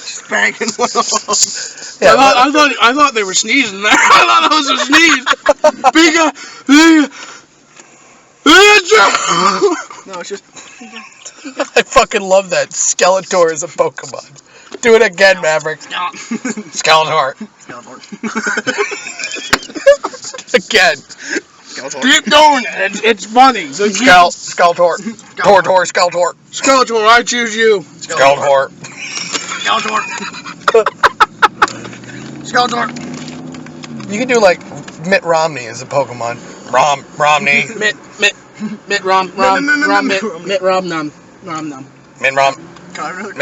Just banging one off. Yeah, I thought they were sneezing there. I thought that was a sneeze. No, it's just... I fucking love that. Skeletor is a Pokemon. Do it again, Maverick. Skeletor. Again. Keep doing it. It's funny. So Skeletor. Skeletor. Skeletor, I choose you. Skeletor. Skeletor. You can do like Mitt Romney as a Pokemon. Romney. Mitt Rom Nom. Mitt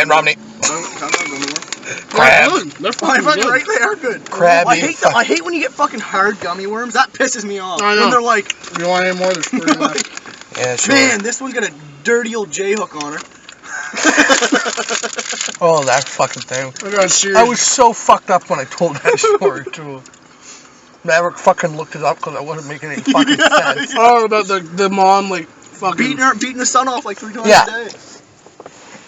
Romney. Crab. They're fucking good. Right, they are good. Crabby. I hate when you get fucking hard gummy worms. That pisses me off. I know. When they're like... You want any more? There's 3 left. Yeah, sure. Man, this one's got a dirty old J-hook on her. Oh, that fucking thing. I was so fucked up when I told that story, too. Maverick fucking looked it up because I wasn't making any fucking sense. Oh, about the mom, like, fucking... Beating the sun off like 3 times a day.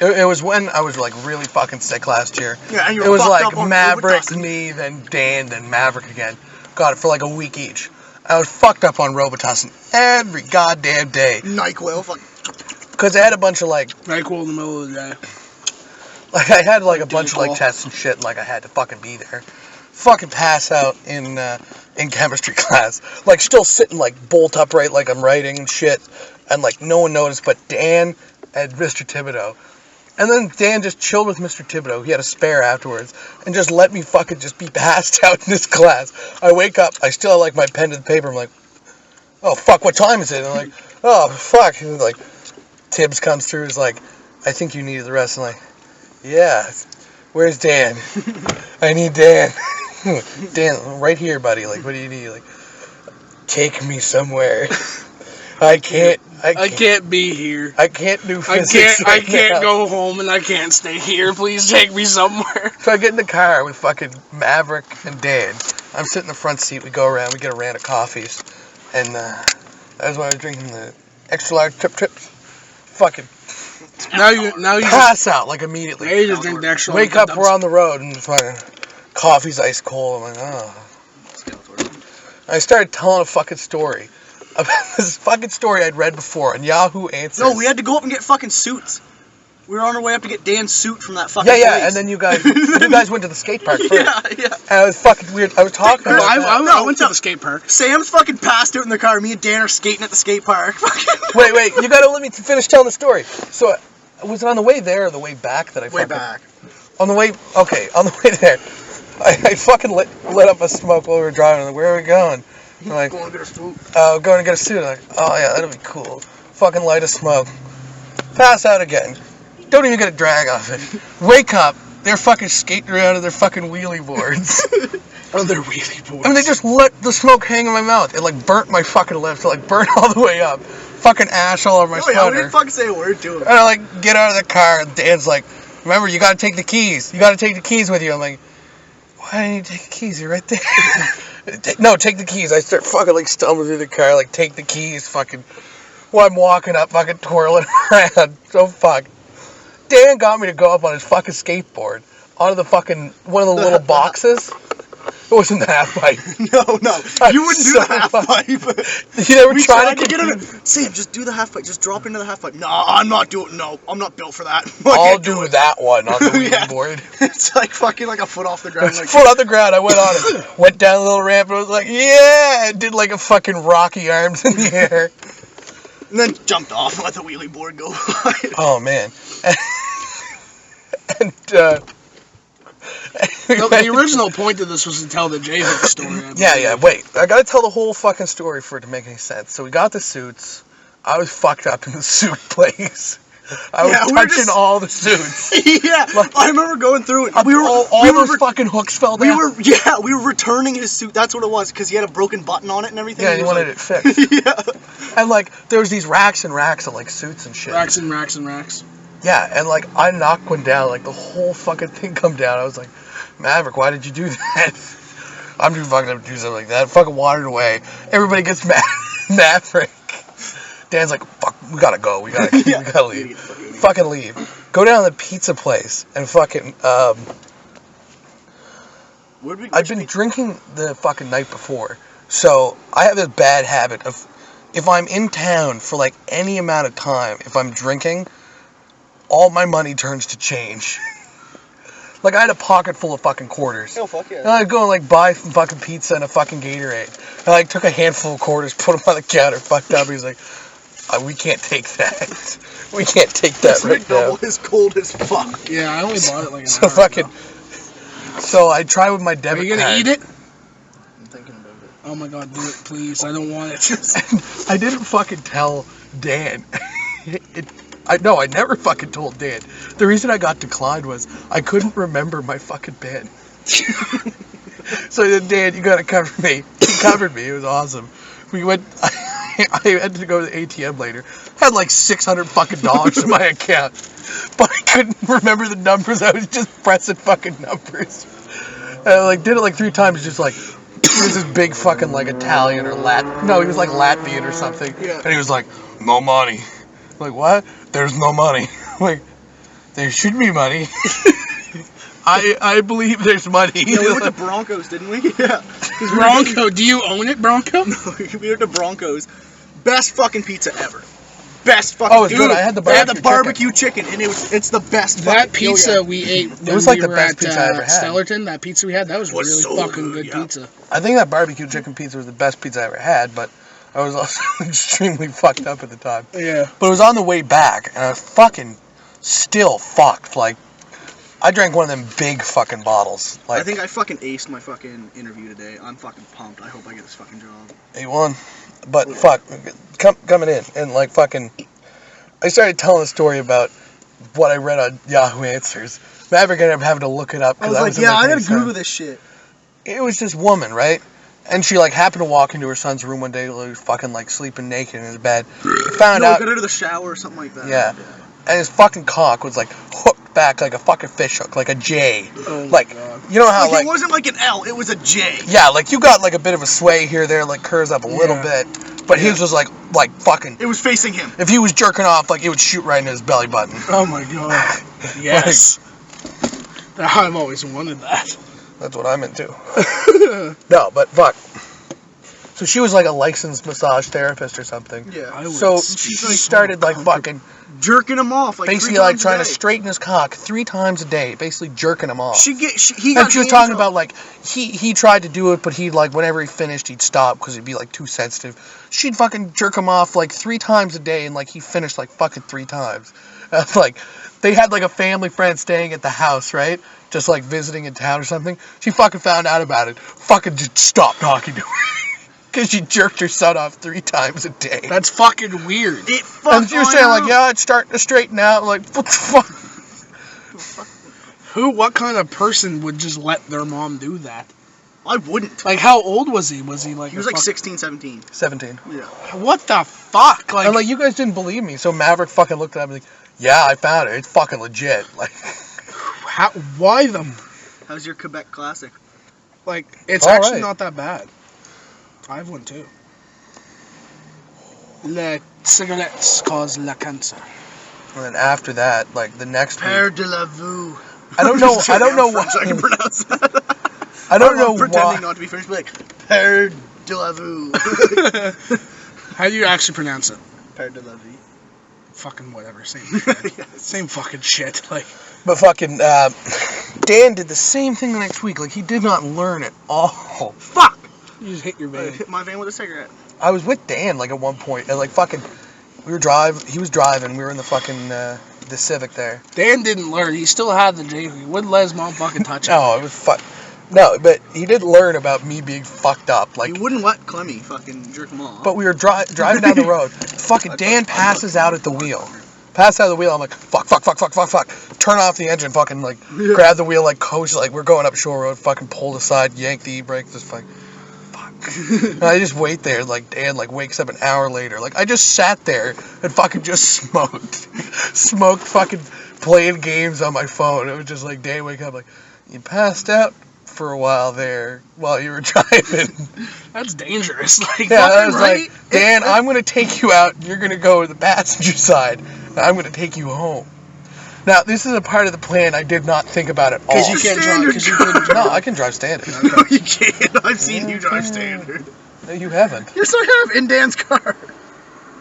It was when I was like really fucking sick last year. Yeah, and you were it was fucked like up on Maverick, Robitussin. me, then Dan, then Maverick again. Got it for like a week each. I was fucked up on Robitussin every goddamn day. NyQuil, fuck. Because I had a bunch of like... NyQuil in the middle of the day. Like I had like a bunch of like tests and shit and like I had to fucking be there. Fucking pass out in chemistry class. Like still sitting like bolt upright like I'm writing and shit. And like no one noticed but Dan and Mr. Thibodeau. And then Dan just chilled with Mr. Thibodeau. He had a spare afterwards. And just let me fucking just be passed out in this class. I wake up. I still have like my pen to the paper. I'm like, oh, fuck, what time is it? And I'm like, oh, fuck. And like, Tibbs comes through. He's like, I think you needed the rest. I'm like, yeah. Where's Dan? I need Dan. Dan, right here, buddy. Like, what do you need? Like, take me somewhere. I can't be here. I can't do physics. I can't go home and I can't stay here. Please take me somewhere. So I get in the car with fucking Maverick and Dan. I'm sitting in the front seat. We go around. We get a round of coffees. And that was when I was drinking the extra large trips. Fucking now you pass out like immediately. Now you just drink the extra. Wake up, we're on the road, and fucking coffee's ice cold. I'm like, oh. I started telling a fucking story. About this fucking story I'd read before on Yahoo Answers. No, we had to go up and get fucking suits. We were on our way up to get Dan's suit from that fucking place. place. And then you guys went to the skate park first. Yeah. And it was fucking weird. I was talking about I went to the skate park. Sam's fucking passed out in the car. Me and Dan are skating at the skate park. Wait, you gotta let me finish telling the story. So, was it on the way there or the way back that I fucking... Way back. On the way there. I fucking lit up a smoke while we were driving. I'm like, where are we going? I'm like, going to get a suit. Going to get a suit. I'm like, oh yeah, that'll be cool. Fucking light a smoke. Pass out again. Don't even get a drag off it. Wake up. They're fucking skating around on their fucking wheelie boards. On their wheelie boards. I mean, they just let the smoke hang in my mouth. It like burnt my fucking lips. It like burnt all the way up. Fucking ash all over my sweater. Yeah, we didn't fucking say a word to him. And I like get out of the car and Dan's like, remember, you gotta take the keys. You gotta take the keys with you. I'm like, why didn't you take the keys? You're right there. No, take the keys. I start fucking like stumbling through the car, like take the keys, fucking. While I'm walking up, fucking twirling around. So fucked. Dan got me to go up on his fucking skateboard onto the fucking one of the little boxes. It wasn't the half pipe. No. You wouldn't do the half pipe. You never tried to get it. Sam, just do the half pipe. Just drop into the half pipe. No, I'm not doing. No, I'm not built for that. I'll do that one on the wheelie board. It's like fucking like a foot off the ground. Like, foot off the ground. I went on it. Went down a little ramp and I was like, yeah. I did like a fucking Rocky arms in the air. And then jumped off and let the wheelie board go by. Oh man. The original point of this was to tell the J-Hook story. Yeah, wait. I gotta tell the whole fucking story for it to make any sense. So we got the suits. I was fucked up in the suit place. I was touching all the suits. Yeah, I remember going through it. All those fucking hooks fell down. We were returning his suit. That's what it was, because he had a broken button on it and everything. Yeah, he wanted it fixed. Yeah. And like, there was these racks and racks of like suits and shit. Racks and racks and racks. Yeah, and like, I knocked one down, like the whole fucking thing come down. I was like, Maverick, why did you do that? I'm too fucking up to do something like that. Fucking watered away. Everybody gets mad. Maverick. Dan's like, fuck, we gotta go. We gotta leave. Fucking leave. Go down to the pizza place and fucking I'd been drinking the fucking night before, so I have this bad habit of, if I'm in town for like any amount of time, if I'm drinking, all my money turns to change. Like, I had a pocket full of fucking quarters. Oh, fuck yeah. And I'd go and, like, buy some fucking pizza and a fucking Gatorade. And I, like, took a handful of quarters, put them on the counter, fucked up. He's like, we can't take that. We can't take that This right now. McDouble is cold as fuck. Yeah, I only bought it like an So hour fucking... ago. So I try with my debit Are you gonna card. eat it? I'm thinking about it. Oh my god, do it, please. I don't want it. I didn't fucking tell Dan. I never fucking told Dan. The reason I got declined was I couldn't remember my fucking PIN. So then, Dan, you gotta cover me. He covered me. It was awesome. We went. I had to go to the ATM later. I had like $600 fucking in my account, but I couldn't remember the numbers. I was just pressing fucking numbers. And I like did it like 3 times. Just like he was this big fucking like Italian or No, he was like Latvian or something. Yeah. And he was like, no money. I'm like, what? There's no money. I'm like, there should be money. I believe there's money. Yeah, we went to Broncos, didn't we? Yeah. Bronco, do you own it, Bronco? No, we went to Broncos. Best fucking pizza ever. Best fucking Oh, it's good. I had the They had barbecue the barbecue chicken, and it's the best That fucking pizza we ate when was like we the were best at pizza I ever had. Stellarton, that pizza we had, that was Was really so fucking good good, yeah. pizza. I think that barbecue chicken pizza was the best pizza I ever had, but I was also extremely fucked up at the time. Yeah. But it was on the way back, and I was fucking still fucked. Like, I drank one of them big fucking bottles. Like, I think I fucking aced my fucking interview today. I'm fucking pumped. I hope I get this fucking job. A1. But fuck, coming in and like fucking, I started telling a story about what I read on Yahoo Answers. Maverick ended up having to look it up. I was like, yeah, I gotta Google this shit. It was this woman, right? And she like happened to walk into her son's room one day while he was fucking like sleeping naked in his bed. Found out. Got her to the shower or something like that. Yeah. And his fucking cock was like hooked back like a fucking fish hook, like a J. Oh like, my God. you know how like it wasn't like an L, it was a J. yeah, like you got like a bit of a sway here, there, like curves up a little bit, but his was like fucking. It was facing him. If he was jerking off, like it would shoot right in his belly button. Oh my god. Yes. I've always wanted that. That's what I'm into. No, but fuck. So she was like a licensed massage therapist or something. Yeah. So she started like fucking jerking him off, like basically 3 like times a trying to day. straighten his cock 3 times a day, basically jerking him off. He And got she was talking about like he tried to do it, but he'd like whenever he finished he'd stop because he'd be like too sensitive. She'd fucking jerk him off like 3 times a day, and like he finished like fucking 3 times. Like they had like a family friend staying at the house, right? Just like visiting in town or something. She fucking found out about it. Fucking just stopped talking to her. Because she jerked her son off 3 times a day. That's fucking weird. And she was saying, like, yeah, it's starting to straighten out. Like, what the fuck? What kind of person would just let their mom do that? I wouldn't. Like, how old was he? Was he like... He was like 16, 17. 17. Yeah. What the fuck? Like, And, like, you guys didn't believe me. So Maverick fucking looked at me like, yeah, I found it. It's fucking legit. Like, why them? How's your Quebec classic? Like, it's All actually right. not that bad. I have one too. Le cigarettes cause la cancer. and then after that, like, the next Père week. de la Vue. I don't know what. I can pronounce that. I don't know pretending why. not to be French, but like, Père de la Vue. How do you actually pronounce it? Père de la Vie. Fucking whatever. Same Yes. same fucking shit. Like, But fucking, Dan did the same thing the next week. Like, he did not learn at all. Fuck! you just hit your I van. hit my van with a cigarette. I was with Dan, like, at one point, and, like, fucking, he was driving, we were in the fucking, the Civic there. Dan didn't learn. He still had the J. He wouldn't let his mom fucking touch him. No, it was no, but he did learn about me being fucked up, like, You wouldn't let Clemmy fucking jerk him off. but we were driving down the road, fucking Dan passes out at the wheel. Pass out of the wheel, I'm like, fuck. Turn off the engine, fucking, like, grab the wheel, like, coach, like, we're going up Shore Road, fucking pull aside, yank the e-brake, just fuck. And I just wait there, like, Dan, like, wakes up an hour later. Like, I just sat there and fucking just smoked. Smoked fucking playing games on my phone. It was just like, Dan wake up, like, you passed out for a while there while you were driving. That's dangerous. Like, Yeah, I fucking was right? like, Dan, I'm going to take you out, and you're going to go to the passenger side, and I'm going to take you home. Now, this is a part of the plan I did not think about at all. Because you can't drive. Because you couldn't drive. No, I can drive standard. No, you can't. I've seen you drive standard. No, you haven't. Yes, I have. In Dan's car.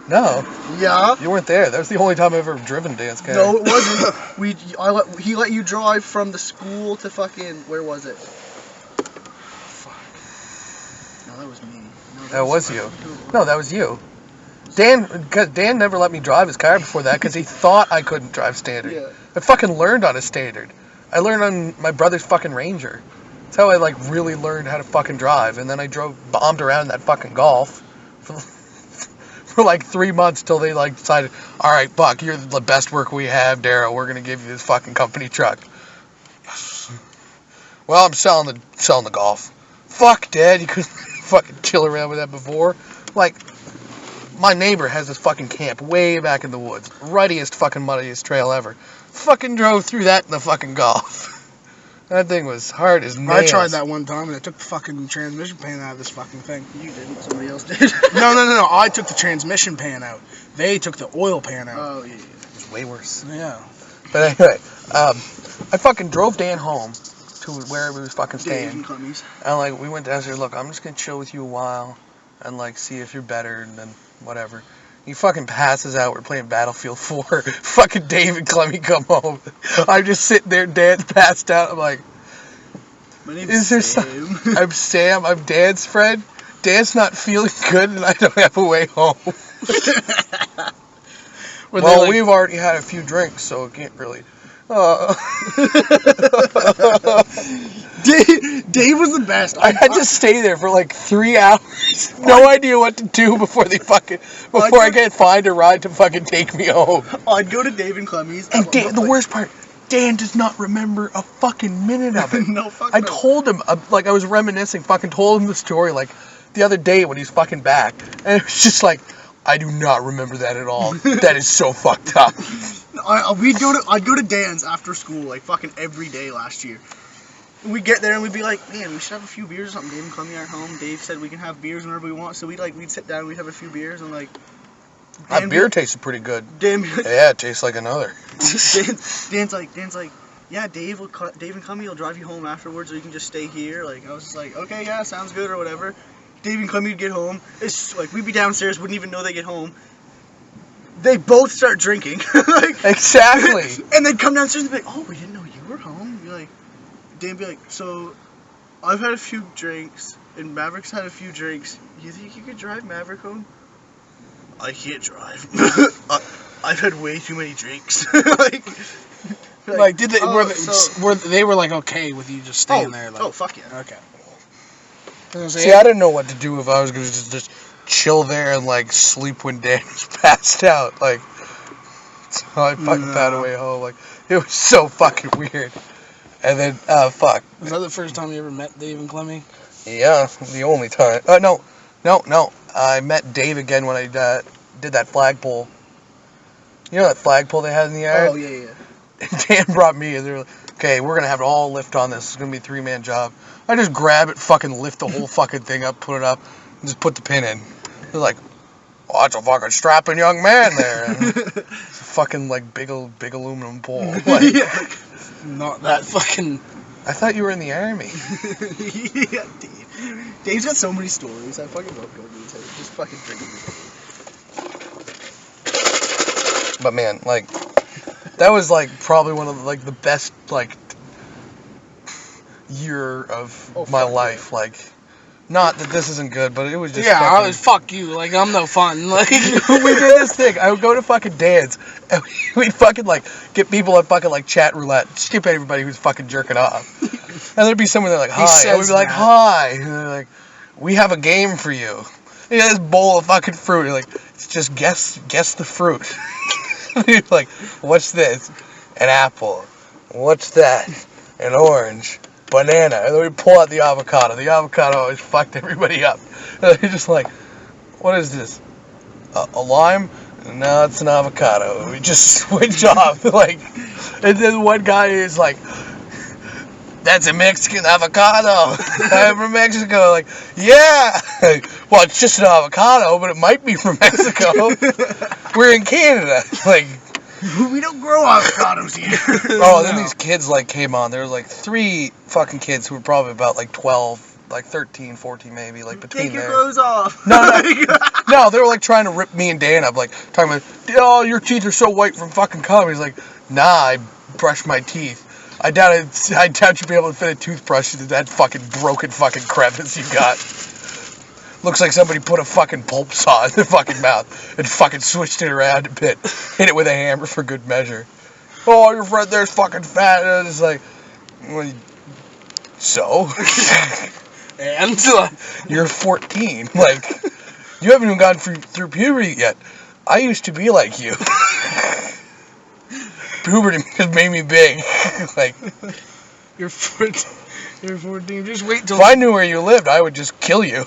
No. Yeah. You weren't there. That was the only time I've ever driven Dan's car. No, it wasn't. He let you drive from the school to fucking, where was it? Fuck. No, that was me. No, That was you. No, that was you. Dan never let me drive his car before that because he thought I couldn't drive standard. Yeah. I fucking learned on a standard. I learned on my brother's fucking Ranger. That's how I like really learned how to fucking drive. And then I bombed around in that fucking Golf for like 3 months till they like decided, all right, Buck, you're the best work we have, Darryl. We're gonna give you this fucking company truck. Well, I'm selling the Golf. Fuck, Dad, you couldn't fucking chill around with that before. Like, my neighbor has this fucking camp way back in the woods. Ruddiest fucking muddiest trail ever. Fucking drove through that in the fucking Golf. That thing was hard as nails. I tried that one time and I took the fucking transmission pan out of this fucking thing. You didn't. Somebody else did. No. I took the transmission pan out. They took the oil pan out. Oh, yeah. It was way worse. Yeah. But anyway, I fucking drove Dan home to where we was fucking staying. And like, we went downstairs, look, I'm just gonna chill with you a while and like see if you're better and then whatever. He fucking passes out. We're playing Battlefield 4. Fucking Dave and Clemmy come home. I'm just sitting there. Dan's passed out. I'm like, my name's Sam. I'm Sam. I'm Dan's friend. Dan's not feeling good, and I don't have a way home. Well, we've already had a few drinks, so it can't really. Dave was the best. I had to stay there for like 3 hours. No idea what to do before I get fined a ride to fucking take me home. I'd go to Dave and Clemmy's. And Dan, the worst part, Dan does not remember a fucking minute of it. No fucking. I told him, like I was reminiscing, fucking told him the story like the other day when he's fucking back, and it was just like, I do not remember that at all. That is so fucked up. I'd go to Dan's after school like fucking every day last year. We'd get there and we'd be like, man, we should have a few beers or something. Dave and Clemmy are at home. Dave said we can have beers whenever we want, so we'd sit down, we'd have a few beers and like. That beer tasted pretty good. Dan, yeah, it tastes like another. Dan's like, yeah, Dave and Clemmy will drive you home afterwards, or you can just stay here. Like I was just like, okay, yeah, sounds good or whatever. Dave and Clemmy would get home. It's like we'd be downstairs, wouldn't even know they get home. They both start drinking. Like, exactly. And they'd come downstairs and be like, oh, we didn't know you were home. Be like, Dan be like, so I've had a few drinks and Maverick's had a few drinks. You think you could drive Maverick home? I can't drive. I've had way too many drinks. like did they were they like okay with you just staying there? Like, oh fuck yeah. Okay. See, I didn't know what to do if I was gonna just chill there and like sleep when Dan was passed out. Like, so I fucking found a way home. Like, it was so fucking weird. And then, fuck. Was that the first time you ever met Dave and Clemmy? Yeah, the only time. No. I met Dave again when I did that flagpole. You know that flagpole they had in the yard? Oh, yeah. And Dan brought me, and they were like, okay, we're going to have it all lift on this. It's going to be a 3-man job. I just grab it, fucking lift the whole fucking thing up, put it up, and just put the pin in. They're like, oh, that's a fucking strapping young man there. And it's a fucking, like, big aluminum pole. Like, not that fucking... I thought you were in the army. Yeah, Dave's got so many stories. I fucking love going to his house. Just fucking drinking. But man, like, that was like probably one of the, like the best like year of my life. Yeah. Like, not that this isn't good, but it was just fuck you. Like, I'm no fun. Like, we did this thing. I would go to fucking Dan's and we'd fucking like get people at fucking like chat roulette, skip everybody who's fucking jerking off, and there'd be someone there like hi, and we'd be like hi, and they're like, we have a game for you. You got this bowl of fucking fruit. You're like, it's just guess the fruit. You're like, what's this? An apple. What's that? An orange. Banana. And then we pull out the avocado. The avocado always fucked everybody up. And they're just like, what is this? A lime? No, it's an avocado. We just switch off. Like, and then one guy is like, that's a Mexican avocado. I'm from Mexico. Like, yeah. Well, it's just an avocado, but it might be from Mexico. We're in Canada. Like, We don't grow avocados here. Oh, then these kids like came on. There was like 3 fucking kids who were probably about like 12, like 13, 14 maybe, like between Take your there. clothes off. No, they were like trying to rip me and Dan up, like talking about, oh, your teeth are so white from fucking cum. He's like, nah, I brushed my teeth. I doubt you'd be able to fit a toothbrush into that fucking broken fucking crevice you got. Looks like somebody put a fucking pulp saw in their fucking mouth and fucking switched it around a bit. Hit it with a hammer for good measure. Oh, your friend there's fucking fat. And it's like, well, so? And? You're 14. Like, you haven't even gone through puberty yet. I used to be like you. Puberty has made me big. Like, You're 14. You're 14. Just wait till... If I knew where you lived, I would just kill you.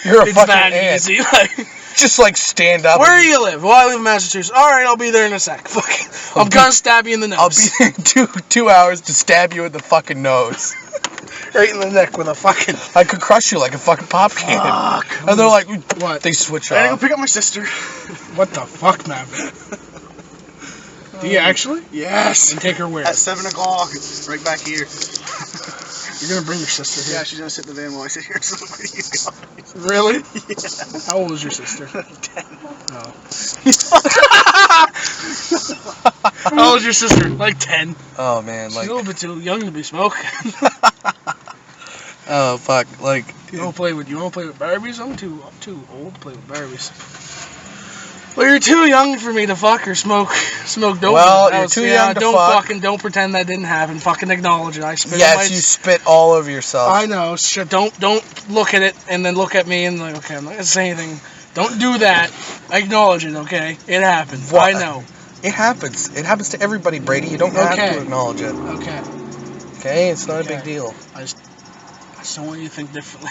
You're a it's fucking that ant. easy. Like, Just like stand up. where do you live? Well, I live in Massachusetts. Alright, I'll be there in a sec. Fuck it. I'm gonna stab you in the nose. I'll be there in 2 hours to stab you in the fucking nose. right in the neck with a fucking... I could crush you like a fucking pop can. Fuck. And they're like, What? they switch I gotta go off. pick up my sister. What the fuck, man? Do you actually? Yes. And take her where? At 7 o'clock. Right back here. You're gonna bring your sister here? Yeah, she's gonna sit in the van while I sit here. So where do you go? Really? Yeah. How old is your sister? 10. Oh. How old is your sister? Like 10. Oh man, She's like, a little bit too young to be smoking. oh fuck, like, You wanna play with Barbies? I'm too old to play with Barbies. Well, you're too young for me to fuck or smoke dope. Well, you're too young to fuck. Don't pretend that didn't happen. Fucking acknowledge it. I spit on yes, my... you spit all over yourself. I know. Shit, don't look at it and then look at me and like, okay, I'm not gonna say anything. Don't do that. Acknowledge it, okay? It happened. What? I know. It happens. It happens to everybody, Brady. You don't have Okay. to acknowledge it. Okay. Okay, it's not a Okay. big deal. I just don't want you to think differently.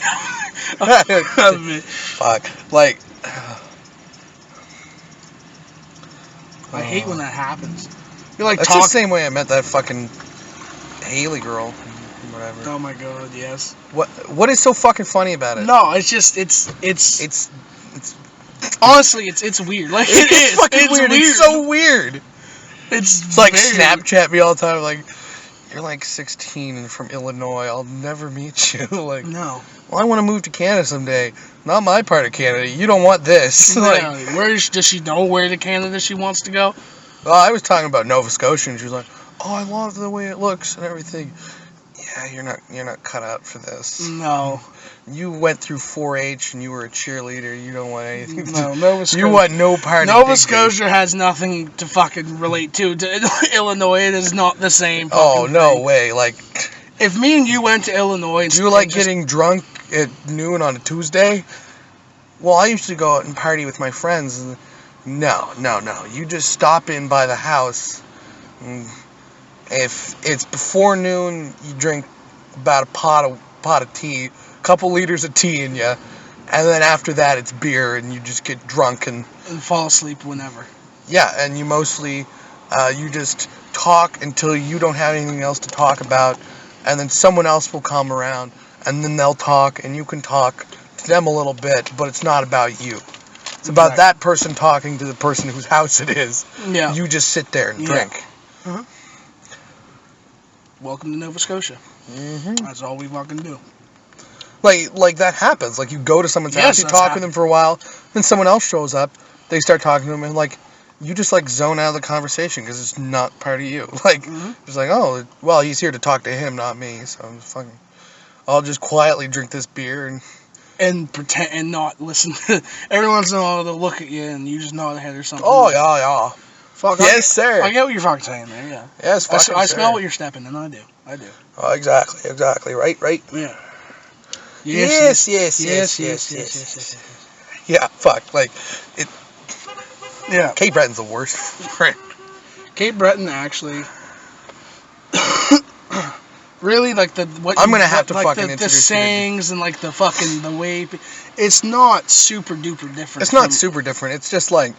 Fuck. Like, I hate when that happens. You like that's talk. the same way I met that fucking Haley girl. Whatever. Oh my god, yes. What is so fucking funny about it? No, it's just it's honestly it's weird. Like it is. fucking It's weird. It's so weird. It's like very Snapchat me all the time. Like, you're like 16 and from Illinois. I'll never meet you. Like, No. well, I want to move to Canada someday. Not my part of Canada. You don't want this. Like, Yeah, does she know where to Canada she wants to go? well, I was talking about Nova Scotia, and she was like, "Oh, I love the way it looks and everything." Yeah, you're not cut out for this. No. You went through 4-H and you were a cheerleader. You don't want anything. No, Nova Scotia. You want no part of Nova Big Scotia has nothing to fucking relate to Illinois. It is not the same. Oh, fucking no thing. way. Like, If me and you went to Illinois, and do you like just- getting drunk at noon on a Tuesday? Well, I used to go out and party with my friends. And no. You just stop in by the house. And if it's before noon, you drink about a pot of tea, a couple liters of tea in you, and then after that it's beer, and you just get drunk and fall asleep whenever. yeah, and you mostly you just talk until you don't have anything else to talk about, and then someone else will come around, and then they'll talk, and you can talk to them a little bit, but it's not about you. It's about that person talking to the person whose house it is. Yeah. You just sit there and Yeah. drink. Uh-huh. Welcome to Nova Scotia. Mm-hmm. That's all we fucking do. Like that happens. Like, you go to someone's Yes, house, you that's talk happened. with them for a while, then someone else shows up, they start talking to them, and like, you just like zone out of the conversation because it's not part of you. Like, it's like, oh, well, he's here to talk to him, not me. So I'm just fucking, I'll just quietly drink this beer And pretend and not listen. Every once in a while they'll look at you and you just nod ahead or something. oh yeah. Fuck. Yes, sir. I get what you're fucking saying there. Yeah. Yes, fucking I sir. smell what you're stepping, and I do. Oh, exactly. Right. Yeah. Yes. Yeah, fuck. Like, it. Yeah. Cape Breton's the worst. Cape Breton actually. Really, like I'm gonna have to like fucking the introduce you to- sayings and like the way. It's not super duper different. It's not from- super different. It's just like,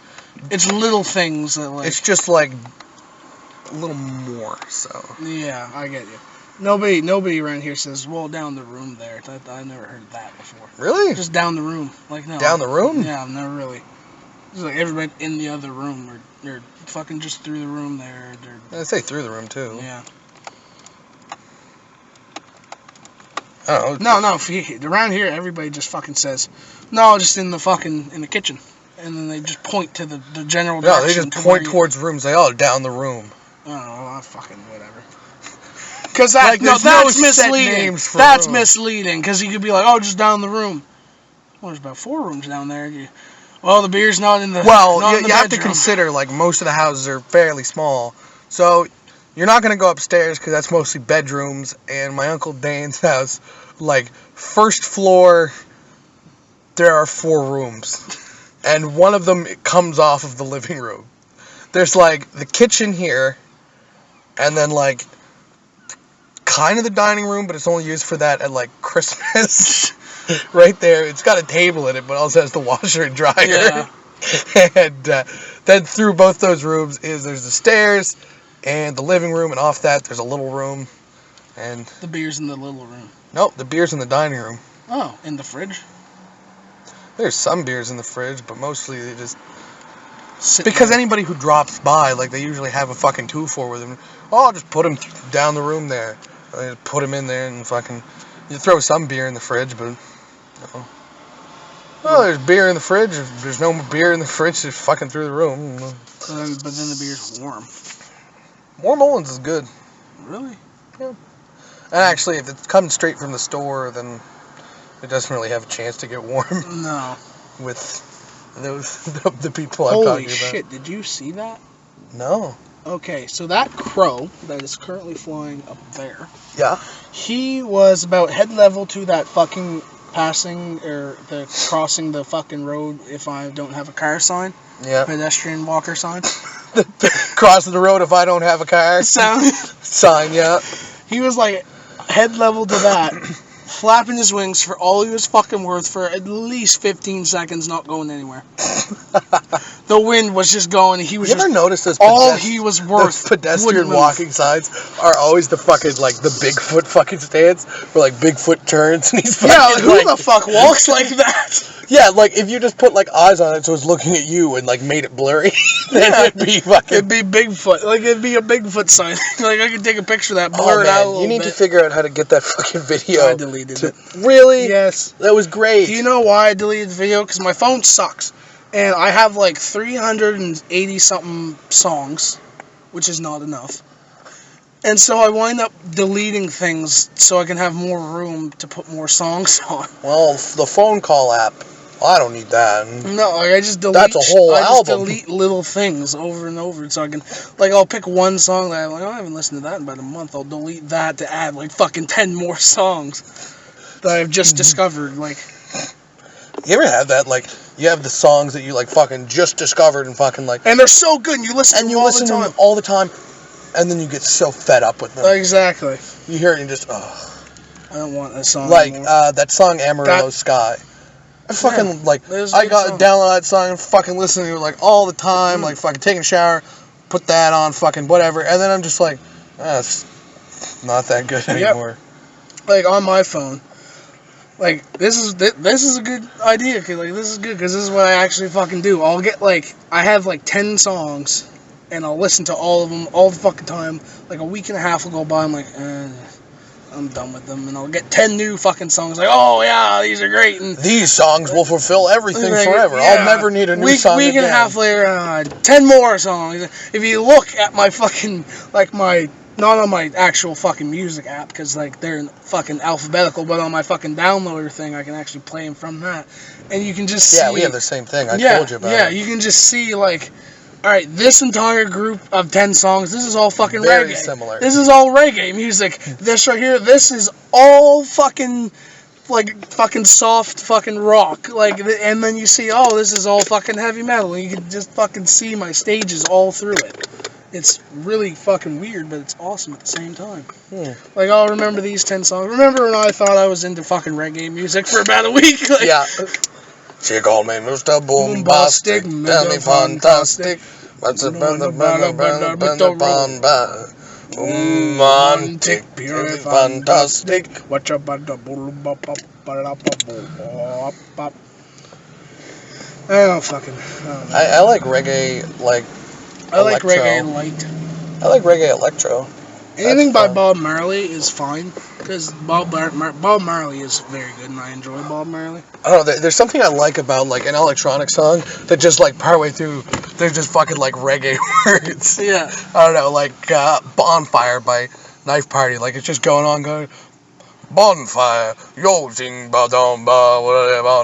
It's little things that like. it's just like a little more. So. Yeah, I get you. Nobody around here says, "Well, down the room there." I never heard that before. Really? Just down the room, like no. Down the room? Yeah, I've never really. It's like everybody in the other room, or they're fucking just through the room there. I say through the room too. Yeah. I don't know. No. Around here, everybody just fucking says, no, just in the kitchen, and then they just point to the general direction. No, they just point towards rooms. They all down the room. I don't know, fucking whatever. Because that's misleading. That's misleading. Because you could be like, oh, just down the room. Well, there's about 4 rooms down there. Well, the beer's not in the. Well, you have to consider like most of the houses are fairly small, so you're not gonna go upstairs because that's mostly bedrooms. And my Uncle Dane's house, like first floor, there are 4 rooms, and one of them comes off of the living room. There's like the kitchen here, and then like kind of the dining room, but it's only used for that at like Christmas. Right there, it's got a table in it, but also has the washer and dryer. Yeah. And then through both those rooms there's the stairs and the living room, and off that there's a little room. And the beer's in the little room. Nope, the beer's in the dining room. Oh, in the fridge? There's some beers in the fridge, but mostly they just because anybody who drops by, like they usually have a fucking 2-4 with them. Oh, I'll just put them down the room there. I just put them in there and fucking you throw some beer in the fridge, but. No. Well, there's beer in the fridge. If there's no beer in the fridge, just fucking through the room. But then the beer's warm. Warm Mullins is good. Really? Yeah. And actually, if it's coming straight from the store, then it doesn't really have a chance to get warm. No. With the people I'm talking about. Holy shit, did you see that? No. Okay, so that crow that is currently flying up there. Yeah. He was about head level to that fucking passing or the crossing the fucking road if I don't have a car sign. Yeah. Pedestrian walker sign. Crossing the road if I don't have a car. Sign, yeah. He was like head level to that, flapping his wings for all he was fucking worth for at least 15 seconds, not going anywhere. The wind was just going. He was. You ever notice this? All he was worth. Pedestrian walking signs are always the fucking like the Bigfoot fucking stance, where like Bigfoot turns and he's fucking. Yeah, who the fuck walks like that? Yeah, like if you just put like eyes on it, so it's looking at you and like made it blurry, then it'd be fucking. It'd be Bigfoot. Like it'd be a Bigfoot sign. Like I could take a picture of that, blur it out a little You need bit. to figure out how to get that fucking video. I deleted it. Really? Yes. That was great. Do you know why I deleted the video? Because my phone sucks. And I have like 380 something songs, which is not enough. And so I wind up deleting things so I can have more room to put more songs on. Well, the phone call app, I don't need that. No, I just delete. That's a whole album. I just delete little things over and over, so I can, like, I'll pick one song that I'm like, oh, I haven't listened to that in about a month. I'll delete that to add like fucking 10 more songs that I've just discovered. Like, you ever have that? Like, you have the songs that you like fucking just discovered and fucking like, and they're so good. And you listen to them all the time, and then you get so fed up with them. Exactly. You hear it and you just, ugh. I don't want that song like anymore. That song Amarillo Sky. I fucking like. I got download that song and fucking listen to it like all the time, like fucking taking a shower, put that on, fucking whatever, and then I'm just like, it's not that good anymore. Like on my phone. Like, this is a good idea, cause like this is good, because this is what I actually fucking do. I'll get like, I have like 10 songs, and I'll listen to all of them all the fucking time. Like a week and a half will go by, I'm like, I'm done with them, and I'll get 10 new fucking songs, like, oh yeah, these are great, and these songs will fulfill everything forever. Yeah. I'll never need a new song week and a half later, 10 more songs. If you look at my fucking, like my, not on my actual fucking music app, because like they're fucking alphabetical, but on my fucking downloader thing, I can actually play them from that, and you can just see. Yeah, we have the same thing. I told you about it. Yeah, you can just see like, all right, this entire group of 10 songs, this is all fucking very reggae. Similar. This is all reggae music. This right here, this is all fucking, like, fucking soft fucking rock. Like, and then you see, oh, this is all fucking heavy metal. And you can just fucking see my stages all through it. It's really fucking weird, but it's awesome at the same time. Like, I'll remember these 10 songs. Remember when I thought I was into fucking reggae music for about a week? Like, yeah. She called me Mr. Boombastic, tell me fantastic. What's a romantic, purely fantastic. I don't fucking. I like reggae, like I like electro. reggae light. I like reggae electro. Anything That's by fun. Bob Marley is fine, because Bob Marley is very good, and I enjoy Bob Marley. I don't know, there's something I like about like an electronic song that just like partway through, there's just fucking like reggae words. Yeah. I don't know, like Bonfire by Knife Party, like it's just going on, Bonfire, yo ding ba dum ba whatever.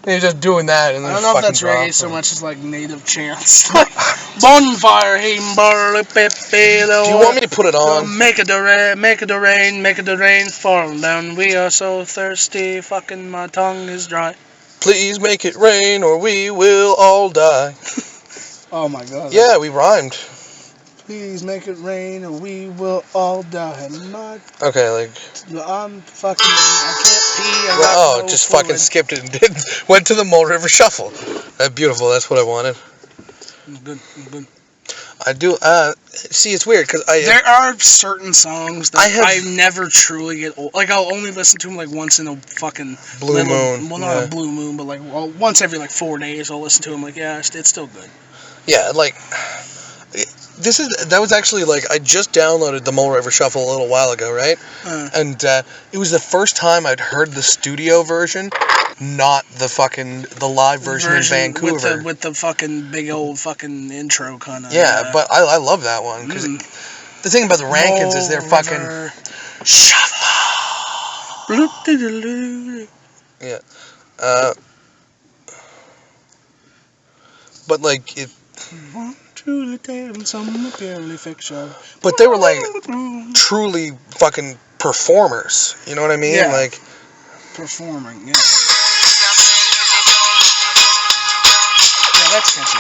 And you're just doing that, and I then don't know if that's reggae so much as like native chants. Like, bonfire, hey, barley, pepe, do you want me to put it on? Make it the rain fall down. We are so thirsty, fucking my tongue is dry. Please make it rain, or we will all die. Oh my god. Yeah, we rhymed. Please make it rain, or we will all die. Okay, like. I'm fucking. I can't pee. Just fucking skipped it and went to the Mole River Shuffle. That's beautiful. That's what I wanted. I'm good. I do. See, it's weird because there are certain songs that I never truly get old. Like I'll only listen to them like once in a fucking blue moon. Well, not a blue moon, but like once every like 4 days I'll listen to them. Like it's still good. Yeah, like. That was actually like I just downloaded the Mole River Shuffle a little while ago, right? And it was the first time I'd heard the studio version, not the live version in Vancouver with the fucking big old fucking intro kind of. Yeah, but I love that one because the thing about the Rankins is they're fucking shuffle. Yeah. But like it. But they were like truly fucking performers. You know what I mean? Yeah. Like performing. Yeah. Yeah, that's catchy.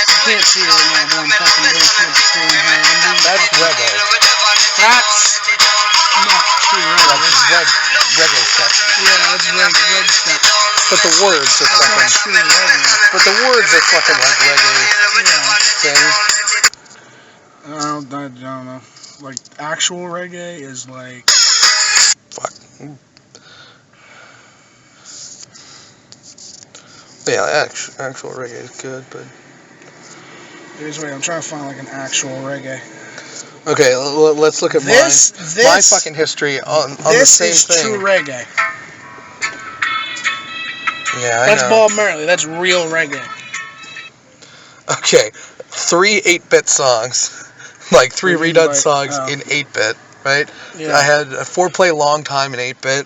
I can't see it right now, but I'm fucking going to the steering wheel. That's reggae. That's not true reggae. That's reggae stuff. Yeah, that's reggae stuff. But the words are fucking. True reggae. But the words are fucking like reggae things. I don't know. Like actual reggae is like. Fuck. Yeah, actual reggae is good, but. Wait, I'm trying to find like an actual reggae. Okay, let's look at my fucking history on the same thing. This is true reggae. Yeah, That's Bob Marley. That's real reggae. Okay, 3 8-bit songs. Like 3 redone songs in 8-bit, right? Yeah. I had a 4-play long time in 8-bit.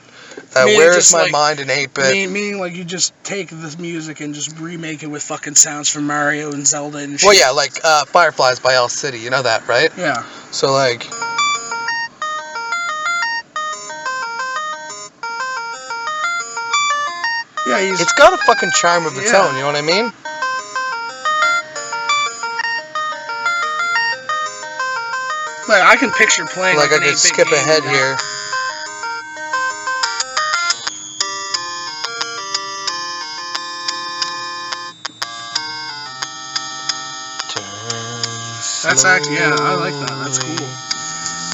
Where is my mind in 8-bit? Meaning like you just take this music and just remake it with fucking sounds from Mario and Zelda and shit. Well, yeah, like Fireflies by L City. You know that, right? Yeah. So like. Yeah, it's got a fucking charm of its own, you know what I mean? Like, I can picture playing like I could skip ahead here. That's actually, yeah, I like that. That's cool.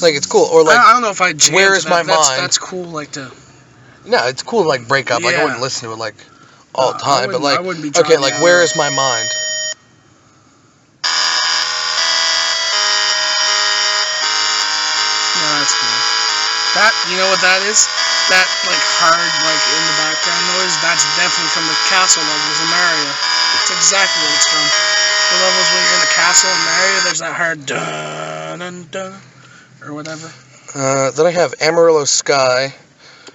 Like, it's cool. Or like, I don't know if I jammed Where is my mind? That's cool, like to. No, it's cool to like break up. Yeah. Like I wouldn't listen to it like all the time, but like, I wouldn't be okay, like Where Is My Mind? Yeah, that's cool. That, you know what that is? That like hard, like in the background noise. That's definitely from the castle levels in Mario. It's exactly what it's from. The levels when you're in the castle in Mario, there's that hard dun dun dun or whatever. Then I have Amarillo Sky.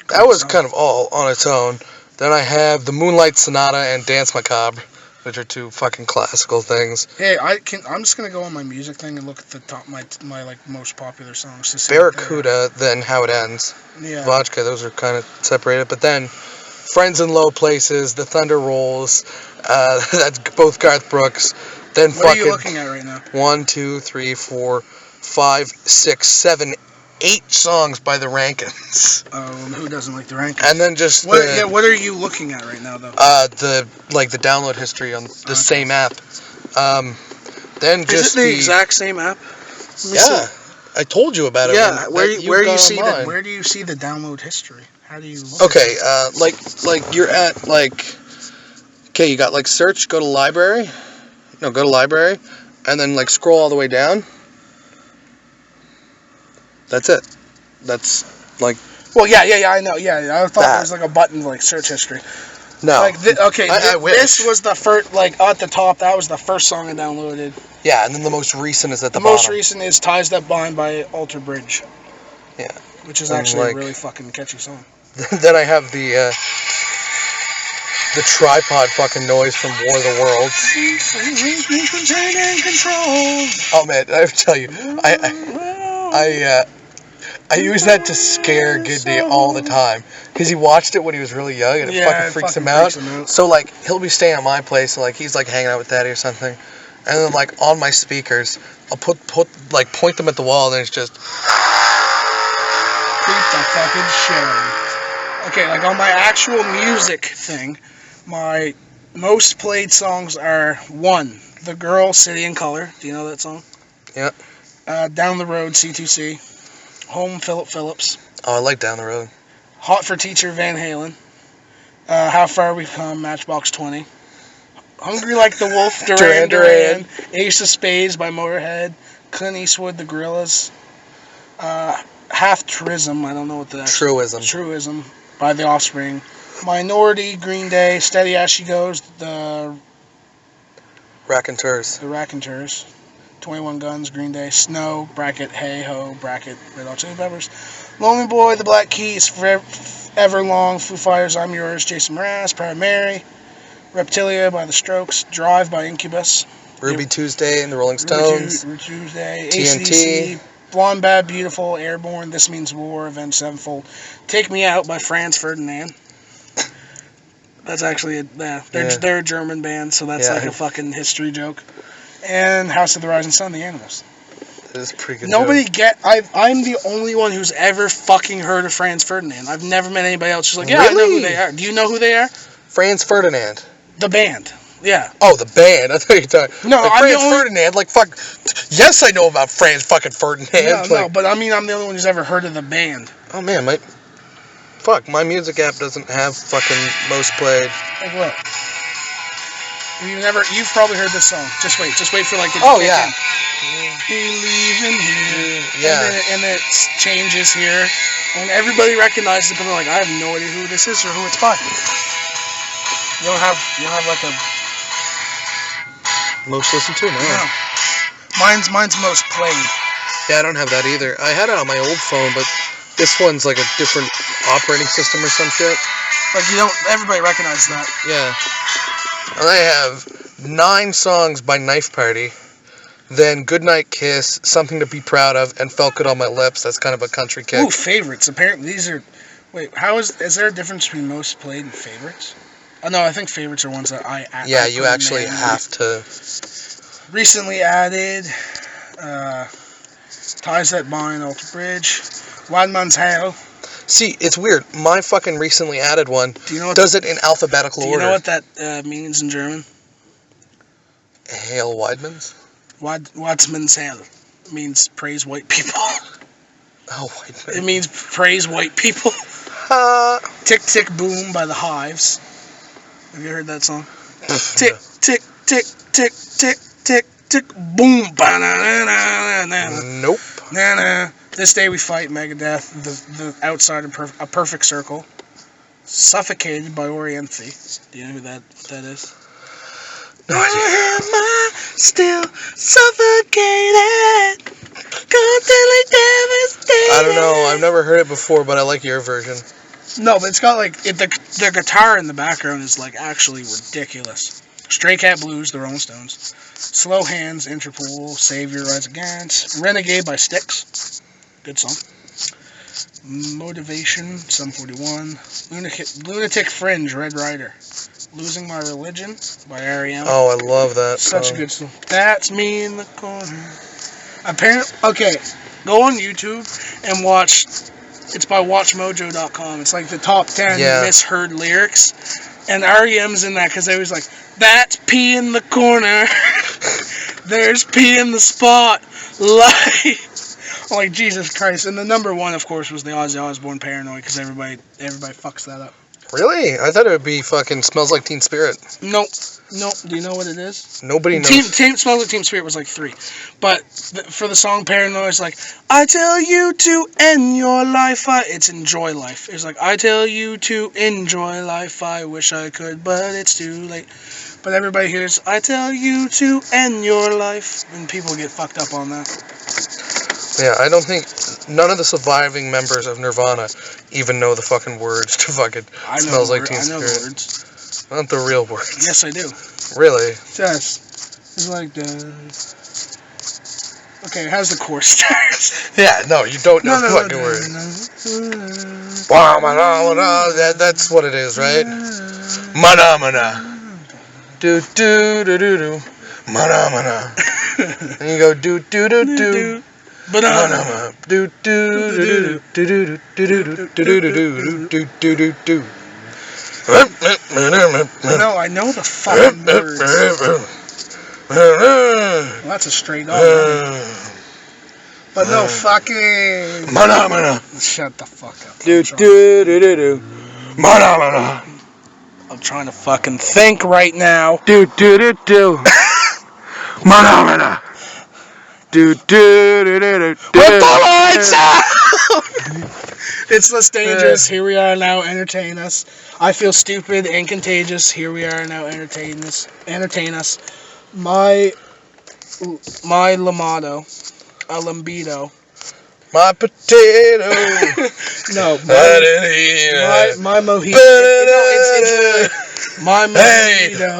That was kind of all on its own. Then I have the Moonlight Sonata and Dance Macabre, which are 2 fucking classical things. Hey, I'm just gonna go on my music thing and look at the top my like most popular songs. To see Barracuda, then How It Ends. Yeah. Vodka, those are kind of separated. But then Friends in Low Places, The Thunder Rolls, that's both Garth Brooks. Then what are you looking at right now? 1, 2, 3, 4, 5, 6, 7, 8 songs by the Rankins. Who doesn't like the Rankins? And then just what are you looking at right now though? The download history on the same app. Then just is it the exact same app? Yeah, I told you about it. Yeah, where do you see online. where do you see the download history? How do you look Okay, like you're at like, okay, you got like search, go to library, and then like scroll all the way down. That's it. That's like. Well, yeah, I know. Yeah, I thought there was like a button like search history. No. Like I wish. This was the first, like at the top. That was the first song I downloaded. Yeah, and then the most recent is at the The bottom. most recent is "Ties That Bind" by Alter Bridge. Yeah. Which is And, actually like, a really fucking catchy song. Then I have the tripod fucking noise from War of the Worlds. Oh man, I have to tell you, I use that to scare Gidney all the time because he watched it when he was really young and it fucking freaks him out. So like he'll be staying at my place, like he's like hanging out with Daddy or something, and then like on my speakers, I'll point them at the wall and it's just Beat the fucking shit out of it. Okay, like on my actual music thing, my most played songs are 1, The Girl, City in Color. Do you know that song? Yeah. Down the Road, C2C. Home, Philip Phillips. Oh, I like Down the Road. Hot for Teacher, Van Halen. How Far We've Come, Matchbox 20. Hungry Like the Wolf, Duran Duran. Ace of Spades by Motorhead. Clint Eastwood, The Gorillaz. Half Truism, I don't know what that is. Truism by The Offspring. Minority, Green Day. Steady As She Goes, the Raconteurs. 21 Guns, Green Day. Snow, bracket, Hey Ho, bracket, Red Hot Chili Peppers. Lonely Boy, The Black Keys, Everlong, Foo Fighters, I'm Yours, Jason Mraz, Proud Mary. Reptilia by The Strokes. Drive by Incubus. Ruby Tuesday and the Rolling Stones. Ruby Tuesday. TNT. AC/DC. Blonde Bad Beautiful. Airborne. This Means War. Avenged Sevenfold. Take Me Out by Franz Ferdinand. That's actually they're a German band, so that's like a fucking history joke. And House of the Rising Sun, The Animals. That is a pretty good. I'm the only one who's ever fucking heard of Franz Ferdinand. I've never met anybody else who's like, yeah, I know who they are. Do you know who they are? Franz Ferdinand. The band. Yeah. Oh, the band. I thought you were talking. No, like I'm Franz the only... Ferdinand. Like fuck. Yes, I know about Franz fucking Ferdinand. No, but I mean, I'm the only one who's ever heard of the band. Oh man, my music app doesn't have fucking most played. Like what? You've probably heard this song. Just wait for like. Oh yeah. Believe in here. Yeah. And then it changes here, and everybody recognizes it, but they're like, I have no idea who this is or who it's by. You don't have like a most listened to? No. Mine's most played. Yeah, I don't have that either. I had it on my old phone, but this one's like a different operating system or some shit. Like everybody recognizes that. Yeah. And I have 9 songs by Knife Party. Then Goodnight Kiss, Something to Be Proud of, and Felt Good on My Lips. That's kind of a country kick. Ooh, favorites. Apparently these are... Wait, is there a difference between most played and favorites? Oh, no, I think favorites are ones that Yeah, you actually have to... Recently added... Ties That Bind, Alter Bridge. Wadman's Hale. See, it's weird. My fucking recently added one does it in alphabetical order. Do you know what that means in German? Hale Weidmans? Wadman's Hale means praise white people. Oh, white man. It means praise white people. Tick Tick Boom by the Hives. Have you heard that song? Tick, tick, tick, tick, tick, tick, tick, boom. Nope. Na-na. This Day We Fight, Megadeth. The Outside, A Perfect Circle. Suffocated by Orienthi. Do you know who that is? No idea. Am I still suffocated? Constantly devastated. I don't know. I've never heard it before, but I like your version. No, but it's got like the guitar in the background is like actually ridiculous. Stray Cat Blues, the Rolling Stones. Slow Hands, Interpol, Savior, Rise Against. Renegade by Styx. Good song. Motivation, Sum 41. Lunatic Fringe, Red Rider. Losing My Religion by R.E.M. Oh, I love that Such song. a good song. That's Me in the Corner. Apparently, okay, go on YouTube and watch. It's by WatchMojo.com. It's like the top 10 misheard lyrics. And R.E.M's in that because they was like, that's pee in the corner. There's pee in the spot. Like Jesus Christ. And the number one, of course, was the Ozzy Osbourne Paranoid, because everybody fucks that up. Really? I thought it would be fucking Smells Like Teen Spirit. Nope. Do you know what it is? Nobody knows. Team Smells Like Teen Spirit was like 3. But for the song Paranoid, it's like, I tell you to end your life. It's enjoy life. It's like, I tell you to enjoy life. I wish I could, but it's too late. But everybody hears, I tell you to end your life. And people get fucked up on that. Yeah, I don't think none of the surviving members of Nirvana even know the fucking words to fucking Smells Like Teen Spirit. I know the words. Not the real words. Yes, I do. Really? Yes. It's like the... Okay, how's the chorus start? Yeah, no, you don't know the fucking words. That's what it is, right? Mana mana. Do do do do do. Mana mana. And you go do do do do. Banana. Do do do do do do do do do do do do. No, I know the fucking words. Well, that's a straight up. But no fucking. Mana mana. Shut the fuck up. Do do do do do. Mana mana. I'm trying to fucking think right now. Do do do do. Mana mana. Do do do do do. With the lights out. It's less dangerous. Here we are now. Entertain us. I feel stupid and contagious. Here we are now. Entertain us. My Lamado. A lambido. My potato. No. My mojito. My mojito.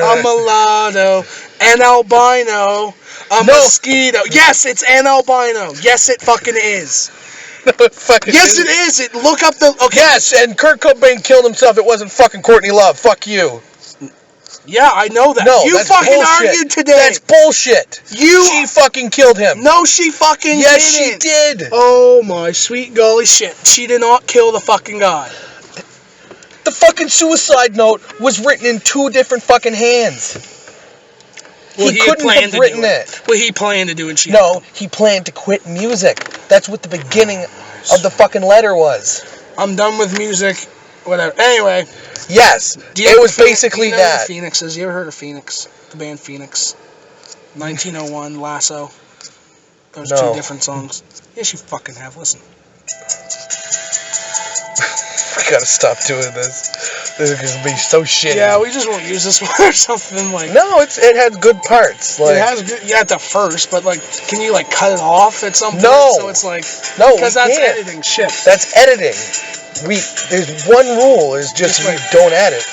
A mulatto. An albino. A mosquito. Yes, it's an albino. Yes, it fucking is. Yes, it is. It look up the. Okay. Yes, and Kurt Cobain killed himself. It wasn't fucking Courtney Love. Fuck you. Yeah, I know that. No, you that's fucking bullshit. argued today. That's bullshit. She fucking killed him. No, she fucking Yes, didn't. she did. Oh my sweet golly shit. She did not kill the fucking guy. The fucking suicide note was written in 2 different fucking hands. Well, he couldn't have written it. Well, he planned to do it. No, he planned to quit music. That's what the beginning of the fucking letter was. I'm done with music. Whatever. Anyway. Yes, it was basically that. Phoenix is. You ever heard of Phoenix? The band Phoenix. 1901, Lasso. Those 2 different songs. Yes, you fucking have. Listen. I gotta stop doing this. This is gonna be so shitty. Yeah, we just won't use this one or something like. No, it has good parts. Like, it has good. Yeah, at the first, but like, can you like cut it off at some point? No. So it's like. No, because that's editing shit. That's editing. There's one rule, is just we don't edit.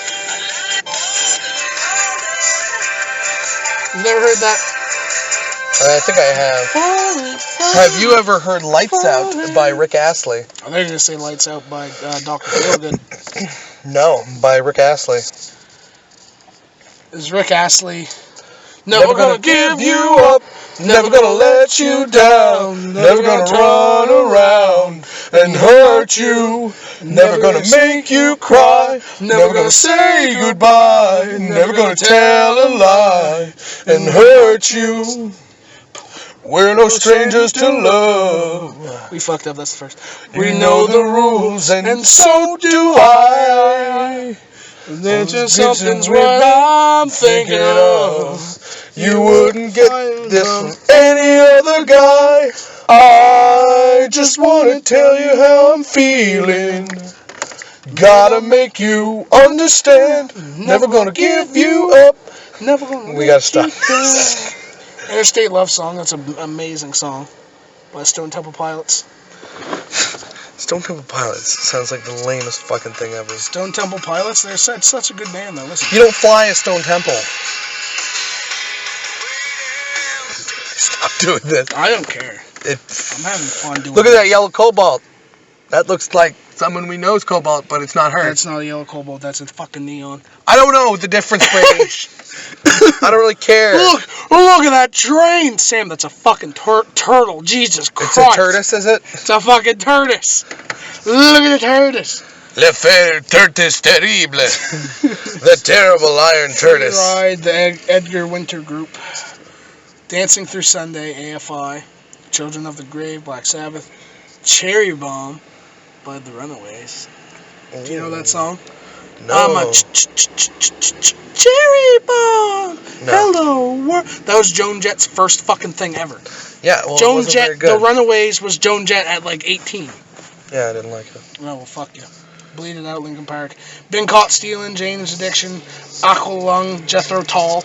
You never heard that? I think I have. Have you ever heard Lights Out by Rick Astley? I thought you were going to say Lights Out by Dr. Feelgood. No, by Rick Astley. Is Rick Astley... Never gonna give you up, never gonna let you down, never gonna run around and hurt you, never gonna make you cry, never gonna say goodbye, never gonna tell a lie and hurt you. We're no strangers to love. We fucked up, that's the first. We know the rules and so do I. There's just something's what I'm thinking of. You wouldn't get this from any other guy. I just want to tell you how I'm feeling. Gotta make you understand. Never gonna give you up. Never gonna. We gotta stop. Interstate Love Song. That's an amazing song by Stone Temple Pilots. Stone Temple Pilots sounds like the lamest fucking thing ever. Stone Temple Pilots? They're such a good band, though. Listen. You don't fly a Stone Temple. Stop doing this. I don't care. I'm having fun doing it. Look at that yellow cobalt. That looks like someone we know is cobalt, but it's not her. That's not a yellow cobalt. That's a fucking neon. I don't know the difference, Brady. I don't really care. Look at that train, Sam. That's a fucking turtle. Jesus Christ. It's a tortoise, is it? It's a fucking tortoise. Look at the tortoise. Le fer tortoise terrible. The terrible iron tortoise. Ride, the Edgar Winter Group. Dancing Through Sunday, AFI. Children of the Grave, Black Sabbath. Cherry Bomb by the Runaways. Do you know that song? No. I'm a cherry bomb. No. Hello world. That was Joan Jett's first fucking thing ever. Yeah, well, it Joan wasn't Jett, very good. The Runaways was Joan Jett at like 18. Yeah, I didn't like it. Oh, well, fuck you. Bleed It Out, Linkin Park. Been Caught Stealing, Jane's Addiction, Aqualung, Jethro Tull.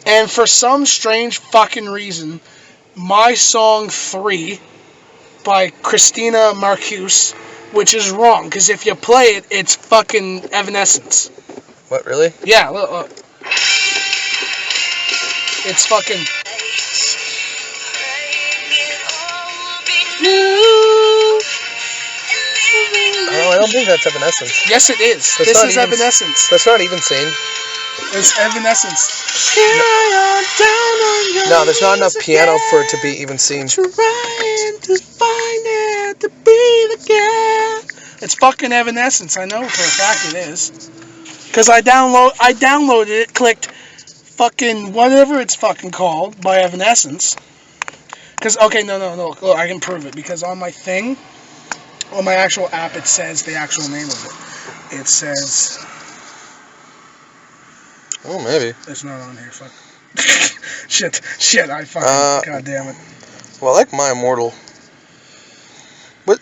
And for some strange fucking reason, my song 3 by Christina Marcuse, which is wrong, because if you play it, it's fucking Evanescence. What, really? Yeah, look. It's fucking... Oh, I don't think that's Evanescence. Yes, it is. That's This is even- Evanescence. That's not even seen. It's Evanescence. Here I am, down on your No, there's not enough knees piano again, for it to be even seen. trying to find it, to breathe again. It's fucking Evanescence. I know for a fact it is. Because I downloaded it, clicked fucking whatever it's fucking called by Evanescence. Because, okay, no, look, I can prove it. Because on my thing, on my actual app, it says the actual name of it. It says... Oh, maybe. It's not on here, fuck. shit, I fucking, god damn it. Well, I like My Immortal. What?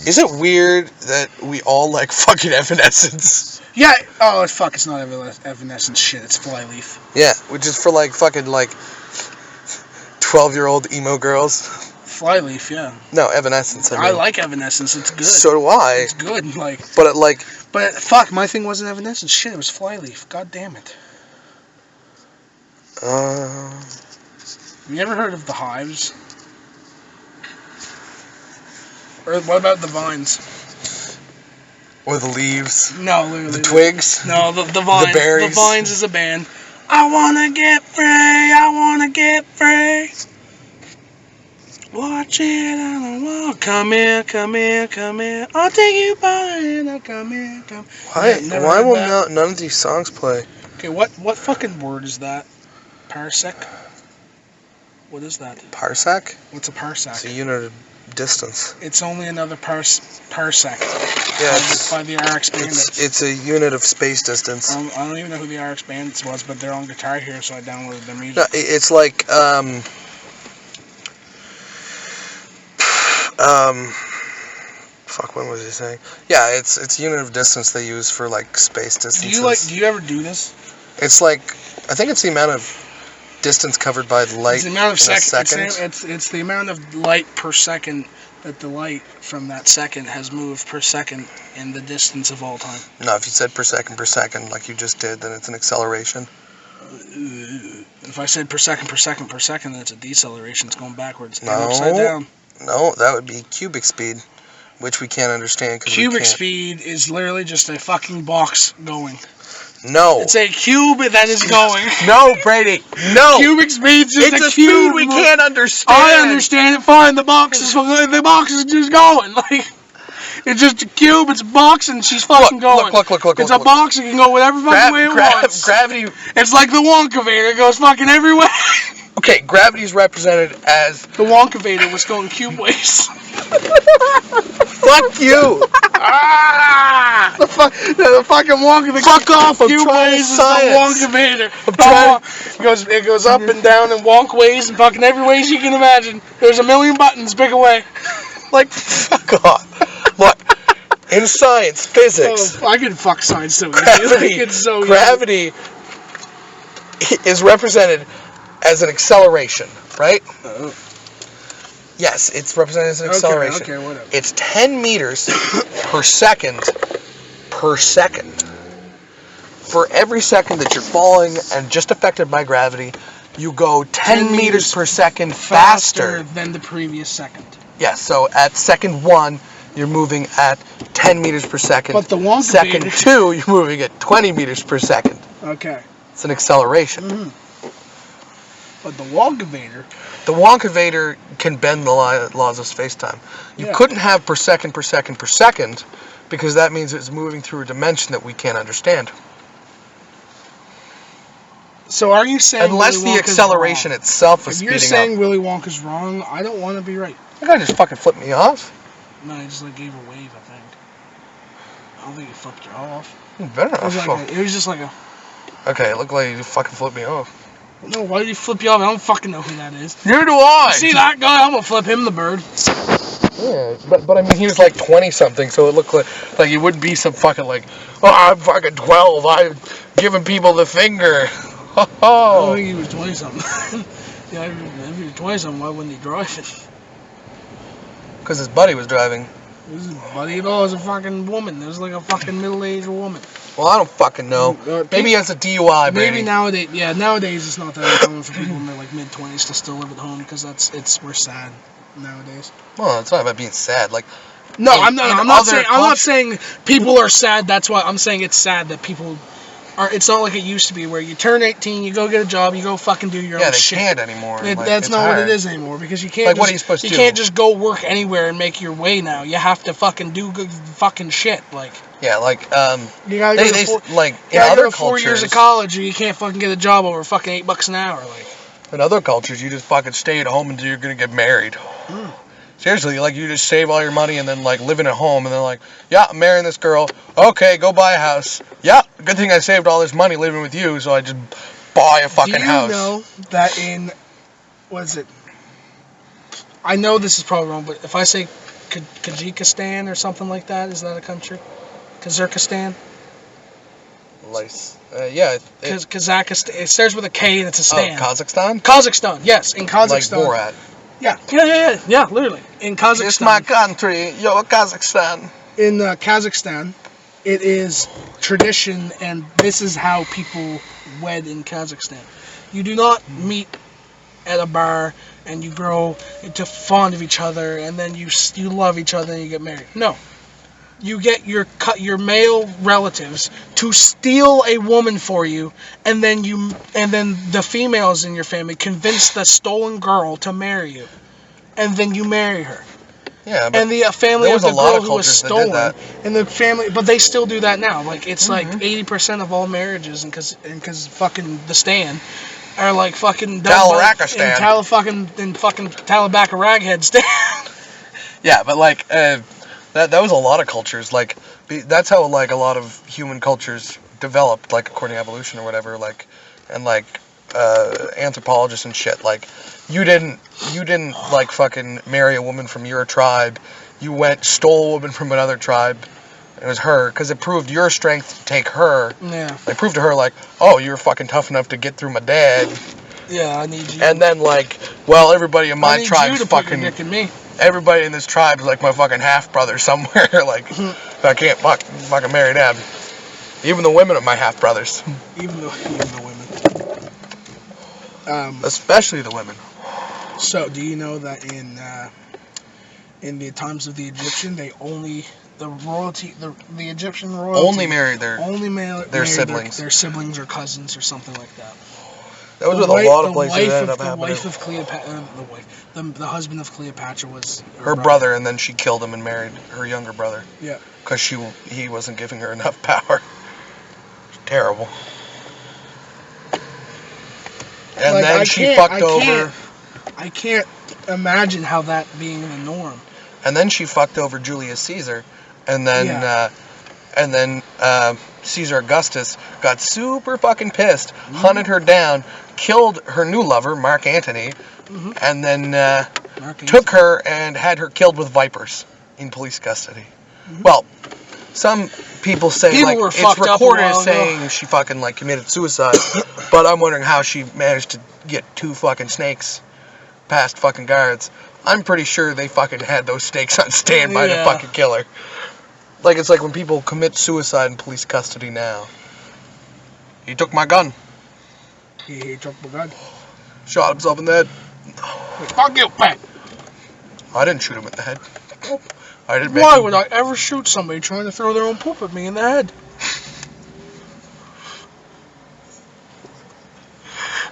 Is it weird that we all like fucking Evanescence? Yeah, oh, fuck, it's not Evanescence shit, it's Flyleaf. Yeah, which is for like fucking like 12-year-old emo girls. Flyleaf, yeah. No, Evanescence. I like Evanescence, it's good. So do I. It's good, like... But it like... But, fuck, my thing wasn't Evanescence shit, it was Flyleaf, god damn it. Have you ever heard of the Hives? Or what about the Vines? Or the leaves. No, literally. The twigs. No, the Vines. The berries. The Vines is a band. I wanna get free, I wanna get free. Watch it on the wall. Come here, come here, come here. I'll take you by the hand. I'll come here, come here. Why will none of these songs play? Okay, what fucking word is that? Parsec? What is that? Parsec? What's a parsec? It's a unit of distance. It's only another parsec. Yeah, by the RX Bandits. it's a unit of space distance. I don't even know who the RX Bandits was, but they're on Guitar Hero, so I downloaded their music. No, it's like fuck, when was he saying? Yeah, it's unit of distance they use for like space distances. Do you ever do this? It's like, I think it's the amount of distance covered by light It's the amount of in a second. second. It's the amount of light per second that the light from that second has moved per second in the distance of all time. No, if you said per second like you just did, then it's an acceleration. If I said per second, then it's a deceleration. It's going backwards. No. And upside down. No, that would be cubic speed, which we can't understand. Cubic speed is literally just a fucking box going. No. It's a cube that is going. No, Brady. No. Cubic speed's just It's a cube. speed we can't understand. I understand it fine. The box is just going. Like, it's just a cube. It's a box, and she's fucking going. Look. It's a box. It can go whatever fucking way it wants. Gravity. It's like the Wonkavator. It goes fucking everywhere. Okay, gravity is represented as... The Wonkavator was going cube ways. Fuck you. The fucking Wonka. Fuck off. I'm cube trying ways is science. the Wonkavator. It goes up and down and wonk ways and fucking every ways you can imagine. There's a million buttons. Pick away. Like, fuck off. Look, in science, physics... Oh, I can fuck science so easy. Gravity, Like, it's so gravity is represented as an acceleration, right? Oh. Yes, it's represented as an acceleration. Okay, whatever. It's 10 meters per second. For every second that you're falling and just affected by gravity, you go 10 meters per second faster than the previous second. Yes, so at second 1, you're moving at 10 meters per second. But the Wonkavator... Second 2, you're moving at 20 meters per second. Okay. It's an acceleration. Mm-hmm. But the Wonkavator... The Wonkavator can bend the laws of space-time. You couldn't have per second because that means it's moving through a dimension that we can't understand. So are you saying unless Willy the Wonka's acceleration wrong? itself is If you're speeding saying up? Willy Wonka's wrong, I don't want to be right. That guy just fucking flipped me off. No, he just like gave a wave, I think. I don't think he flipped you off. Better It was, it was just like a... Okay, it looked like he fucking flipped me off. No, why did he flip you off? I don't fucking know who that is. Neither do I! You see that guy? I'm gonna flip him the bird. Yeah, but I mean, he was like 20-something, so it looked like he wouldn't be some fucking like, oh, I'm fucking 12, I'm giving people the finger. I don't think he was 20-something. Yeah, if he was 20-something, why wouldn't he drive it? Because his buddy was driving. It was his buddy at all. It was a fucking woman. It was like a fucking middle-aged woman. Well, I don't fucking know. Maybe he has a DUI, maybe nowadays, yeah, nowadays it's not that uncommon for people in their like mid-20s to still live at home because we're sad nowadays. Well, it's not about being sad. Like, no, I'm not saying people are sad. That's why I'm saying it's sad that people are. It's not like it used to be where you turn 18, you go get a job, you go fucking do your own shit. Yeah, they can't anymore. That's not what it is anymore because you can't. Like, what are you supposed to do? You can't just go work anywhere and make your way now. You have to fucking do good fucking shit. Like. Yeah, like you gotta go to 4 years of college, or you can't fucking get a job over fucking $8 an hour. Like. In other cultures, you just fucking stay at home until you're gonna get married. Seriously, like you just save all your money and then like living at home and then like, yeah, I'm marrying this girl. Okay, go buy a house. Yeah, good thing I saved all this money living with you, so I just buy a fucking house. Do you know that in what is it? I know this is probably wrong, but if I say Kazakhstan or something like that, is that a country? Kazakhstan? Yeah. Kazakhstan. It starts with a K and it's a stan. Oh, Kazakhstan? Kazakhstan, yes. In Kazakhstan. Like Borat. Yeah, literally. In Kazakhstan. It's my country. Yo, Kazakhstan. In Kazakhstan, it is tradition, and this is how people wed in Kazakhstan. You do not meet at a bar and you grow into fond of each other and then you love each other and you get married. No. You get your male relatives to steal a woman for you, and then the females in your family convince the stolen girl to marry you, and then you marry her. Yeah, and the family of the girl who was stolen, and the family, but they still do that now. Like it's like 80% of all marriages, and because fucking the Stan are like fucking Talabaka Stan, fucking Talabaka Raghead Stan. Yeah, but like. That was a lot of cultures, like, that's how, like, a lot of human cultures developed, like, according to evolution or whatever, like, and, like, anthropologists and shit, like, you didn't, like, fucking marry a woman from your tribe, you stole a woman from another tribe, it was her, because it proved your strength to take her, they proved to her, like, oh, you're fucking tough enough to get through my dad, I need you, and then, like, well, everybody in my tribe's fucking, put your dick in me. Everybody in this tribe is like my fucking half-brother somewhere, like, I can't fucking marry them. Even the women are my half-brothers. Even the women. Especially the women. So, do you know that in the times of the Egyptian, the Egyptian royalty only married their siblings. Their siblings or cousins or something like that. That was with a lot of places that ended up happening. The wife of Cleopatra, the husband of Cleopatra was her brother, and then she killed him and married her younger brother. Yeah. Because he wasn't giving her enough power. Terrible. And like, then she fucked over. I can't imagine how that being the norm. And then she fucked over Julius Caesar, and then Caesar Augustus got super fucking pissed, hunted her down, killed her new lover, Mark Antony, and then took her and had her killed with vipers in police custody. Well, some people say it's recorded as saying she fucking like committed suicide, but I'm wondering how she managed to get 2 fucking snakes past fucking guards. I'm pretty sure they fucking had those snakes on standby to fucking kill her. Like, it's like when people commit suicide in police custody now. He took my gun. He took my gun. Shot himself in the head. Fuck you, man. I didn't shoot him in the head. I didn't. Why would I ever shoot somebody trying to throw their own poop at me in the head?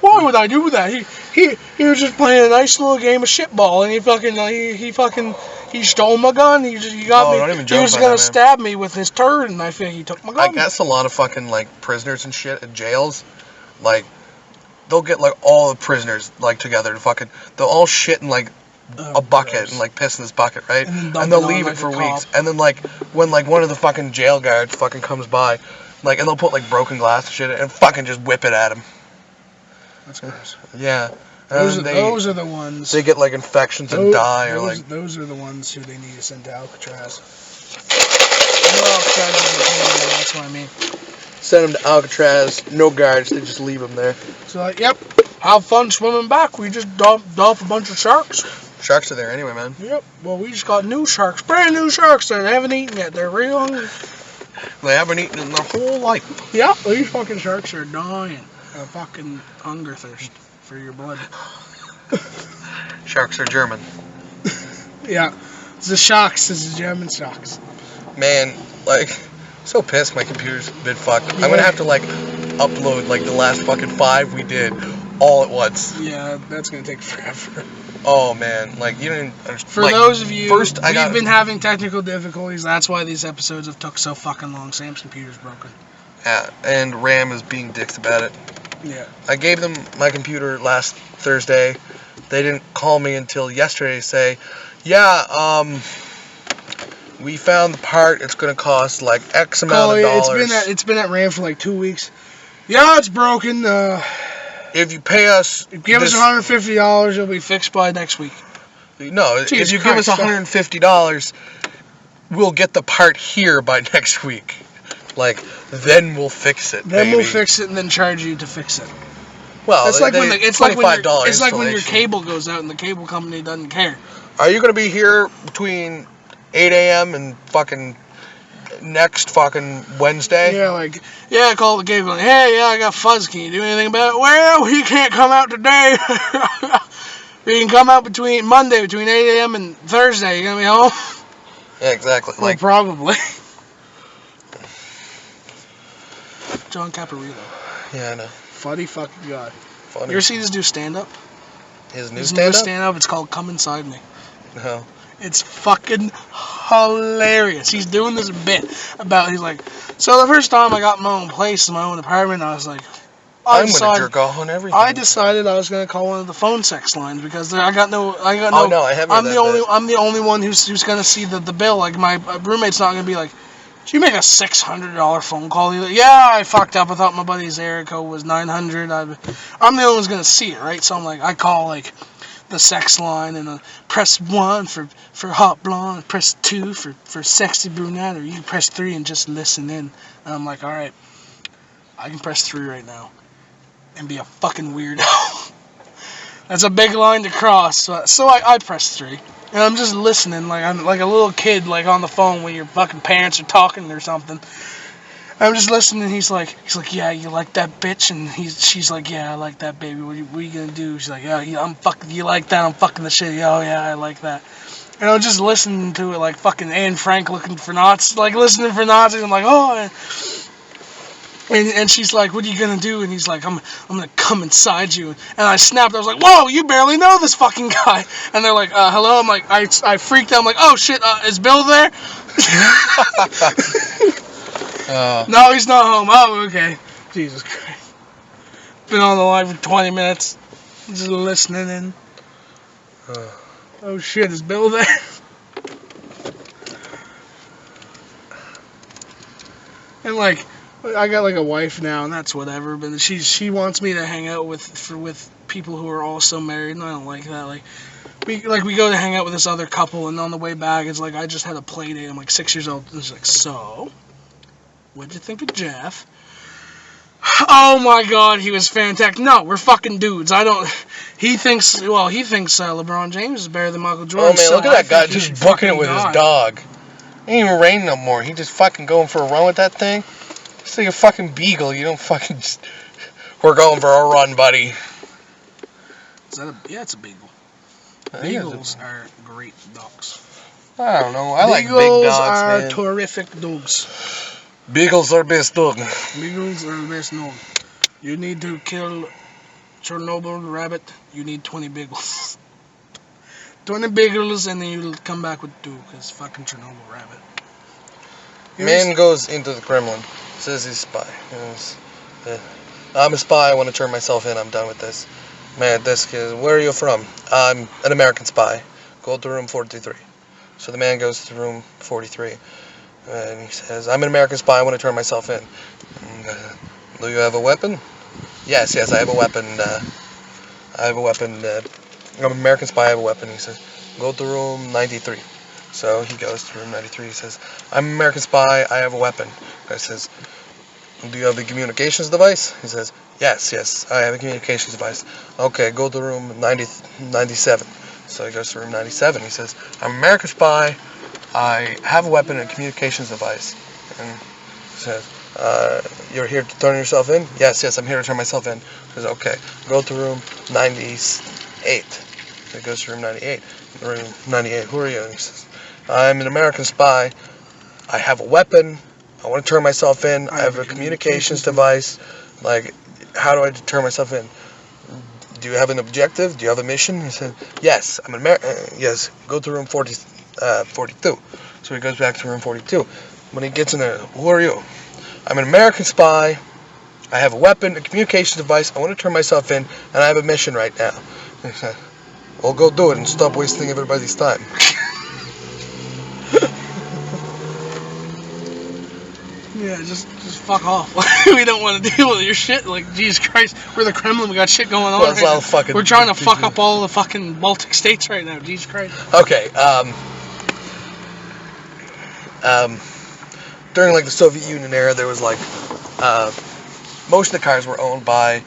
Why would I do that? he was just playing a nice little game of shitball, and he stole my gun. He got me. Don't even He joke was about gonna that, man. stab me with his turd, and I think he took my gun. I guess a lot of fucking like prisoners and shit at jails, like they'll get like all the prisoners like together to fucking they'll all shit in like a bucket gross. and like piss in this bucket, right? And And they'll leave it for weeks. And then like when like one of the fucking jail guards fucking comes by, like and they'll put like broken glass and shit and fucking just whip it at him. That's gross. Yeah. Those And are the ones. they get like infections and die or like. Those are the ones who they need to send to Alcatraz. That's what I mean. Send them to Alcatraz, no guards, they just leave them there. So like, yep, have fun swimming back. We just dumped off a bunch of sharks. Sharks are there anyway, man. Yep. Well, we just got new sharks, brand new sharks that they haven't eaten yet. They're real hungry. They haven't eaten in their whole life. Yeah, these fucking sharks are dying of fucking hunger thirst for your blood. Sharks are German. Yeah, the sharks is the German sharks. Man, like, so pissed my computer's been fucked. I'm gonna have to like upload like the last fucking 5 we did all at once. Yeah, that's gonna take forever. Oh man, like you didn't understand. For like, those of you, we've been having technical difficulties. That's why these episodes have took so fucking long. Sam's computer's broken. Yeah, and RAM is being dicks about it. Yeah. I gave them my computer last Thursday. They didn't call me until yesterday to say, yeah, we found the part. It's gonna cost like X amount of dollars. It's been at RAM for like 2 weeks. Yeah, it's broken. If you pay us, Give us $150. It'll be fixed by next week. No, Jesus if you give us Christ. $150, we'll get the part here by next week. Like, then we'll fix it. Then baby. we'll fix it and then charge you to fix it. Well, It's like when $25 it's like when your installation. cable goes out and the cable company doesn't care. Are you gonna be here between 8 a.m. and fucking next fucking Wednesday? Yeah, I call the cable. Like, hey, yeah, I got fuzz. Can you do anything about it? Well, he can't come out today. You can come out between Monday, between 8 a.m. and Thursday. You gonna be home? Yeah, exactly. Well, Like, probably. John Caparillo. yeah, I know. Funny fucking guy. Funny. You ever see this dude stand up? His new His stand-up? new stand up. It's called Come Inside Me. No. It's fucking hilarious. He's doing this bit about, he's like, so the first time I got my own place, my own apartment, I was like, I'm gonna jerk off on everything. I decided I was gonna call one of the phone sex lines because I got no. Oh no, I haven't. I'm the only one who's gonna see the bill. Like my roommate's not gonna be like, did you make a $600 phone call? He's like, yeah, I fucked up. I thought my buddy's area code was 900. I'm the only one who's gonna see it, right? So I'm like, I call like the sex line and press 1 for hot blonde, press 2 for sexy brunette, or you can press 3 and just listen in. And I'm like, all right, I can press 3 right now and be a fucking weirdo. That's a big line to cross. So I press 3. And I'm just listening like I'm like a little kid like on the phone when your fucking parents are talking or something. I'm just listening. He's like, yeah, you like that bitch? And she's like, yeah, I like that, baby. What are you gonna do? She's like, yeah, I'm fucking. You like that? I'm fucking the shit. Oh yeah, I like that. And I'm just listening to it like fucking Anne Frank looking for Nazis, like listening for Nazis. I'm like, oh. And she's like, what are you gonna do? And he's like, I'm gonna come inside you. And I snapped. I was like, whoa, you barely know this fucking guy. And they're like, hello. I'm like, I freaked out. I'm like, oh shit, is Bill there? No, he's not home. Oh, okay. Jesus Christ. Been on the line for 20 minutes. Just listening in. Oh shit, is Bill there? And like, I got like a wife now, and that's whatever. But she wants me to hang out with people who are also married, and I don't like that. Like we go to hang out with this other couple, and on the way back, it's like I just had a play date. I'm like 6 years old. And it's like, so, what'd you think of Jeff? Oh my God, he was fantastic. No, we're fucking dudes. He thinks LeBron James is better than Michael Jordan. Oh man, look at that guy just booking it with his dog. It ain't even raining no more. He just fucking going for a run with that thing. It's like a fucking beagle. You don't fucking just... We're going for a run, buddy. Yeah, it's a beagle. Beagles are great dogs. I don't know. I like big dogs, Beagles are man. terrific dogs. Beagles are best dog. Beagles are the best dog. You need to kill Chernobyl rabbit, you need 20 bagels. 20 bagels, and then you come back with 2, because fucking Chernobyl rabbit. Man goes into the Kremlin, says he's a spy. I'm a spy, I want to turn myself in, I'm done with this. Man, this kid, where are you from? I'm an American spy. Go to room 43. So the man goes to room 43, and he says, I'm an American spy, I want to turn myself in. Do you have a weapon? Yes, I have a weapon. I'm an American spy, I have a weapon. He says, go to room 93. So he goes to room 93. He says, I'm an American spy, I have a weapon. The guy says, do you have a communications device? He says, yes, I have a communications device. Okay, go to room 97. So he goes to room 97. He says, I'm an American spy, I have a weapon and a communications device. And he says, you're here to turn yourself in? Yes, I'm here to turn myself in. He says, okay, go to room 98. So he goes to room 98. Room 98, who are you? And he says, I'm an American spy, I have a weapon, I want to turn myself in, I have a communications device, like, how do I turn myself in? Do you have an objective? Do you have a mission? He said, yes, I'm an yes, go to room 42. So he goes back to room 42. When he gets in there, who are you? I'm an American spy, I have a weapon, a communications device, I want to turn myself in, and I have a mission right now. He said, well, go do it and stop wasting everybody's time. Yeah, just fuck off. We don't want to deal with your shit. Like, Jesus Christ, we're the Kremlin. We got shit going on. Well, right now. We're trying to fuck up all the fucking Baltic states right now. Jesus Christ. Okay. During like the Soviet Union era, there was like most of the cars were owned by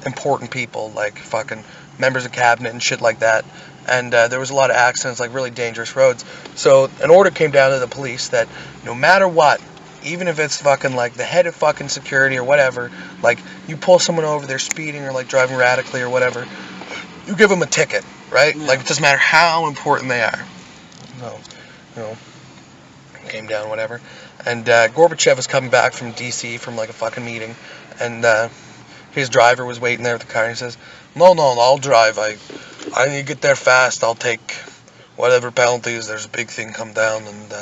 important people, like fucking members of cabinet and shit like that. And there was a lot of accidents, like really dangerous roads. So an order came down to the police that no matter what, even if it's fucking like the head of fucking security or whatever, like you pull someone over, they're speeding or like driving radically or whatever, you give them a ticket, right? Yeah. Like it doesn't matter how important they are. No, came down, whatever. And Gorbachev was coming back from DC from like a fucking meeting, and his driver was waiting there with the car, and he says, no, I'll drive. I need to get there fast. I'll take whatever penalties. There's a big thing come down, and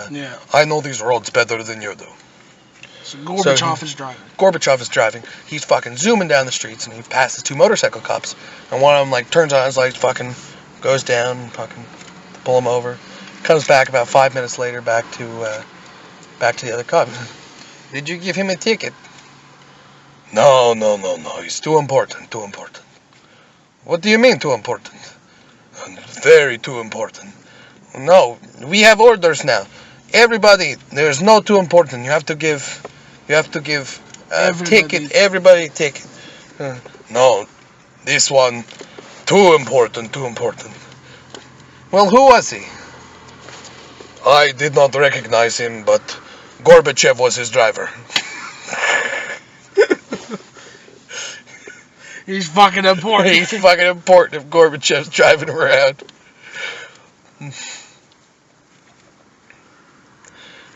I know these roads better than you do. So Gorbachev is driving. Gorbachev is driving. He's fucking zooming down the streets, and he passes 2 motorcycle cops. And one of them like turns on his lights, fucking goes down, and fucking pull him over. Comes back about 5 minutes later, back to the other cop. Did you give him a ticket? No. He's too important. What do you mean too important? Very too important. No, we have orders now. Everybody, there's no too important. You have to give ticket. Everybody ticket. No, this one too important. Well, who was he? I did not recognize him, but Gorbachev was his driver. He's fucking important. He's fucking important if Gorbachev's driving around. You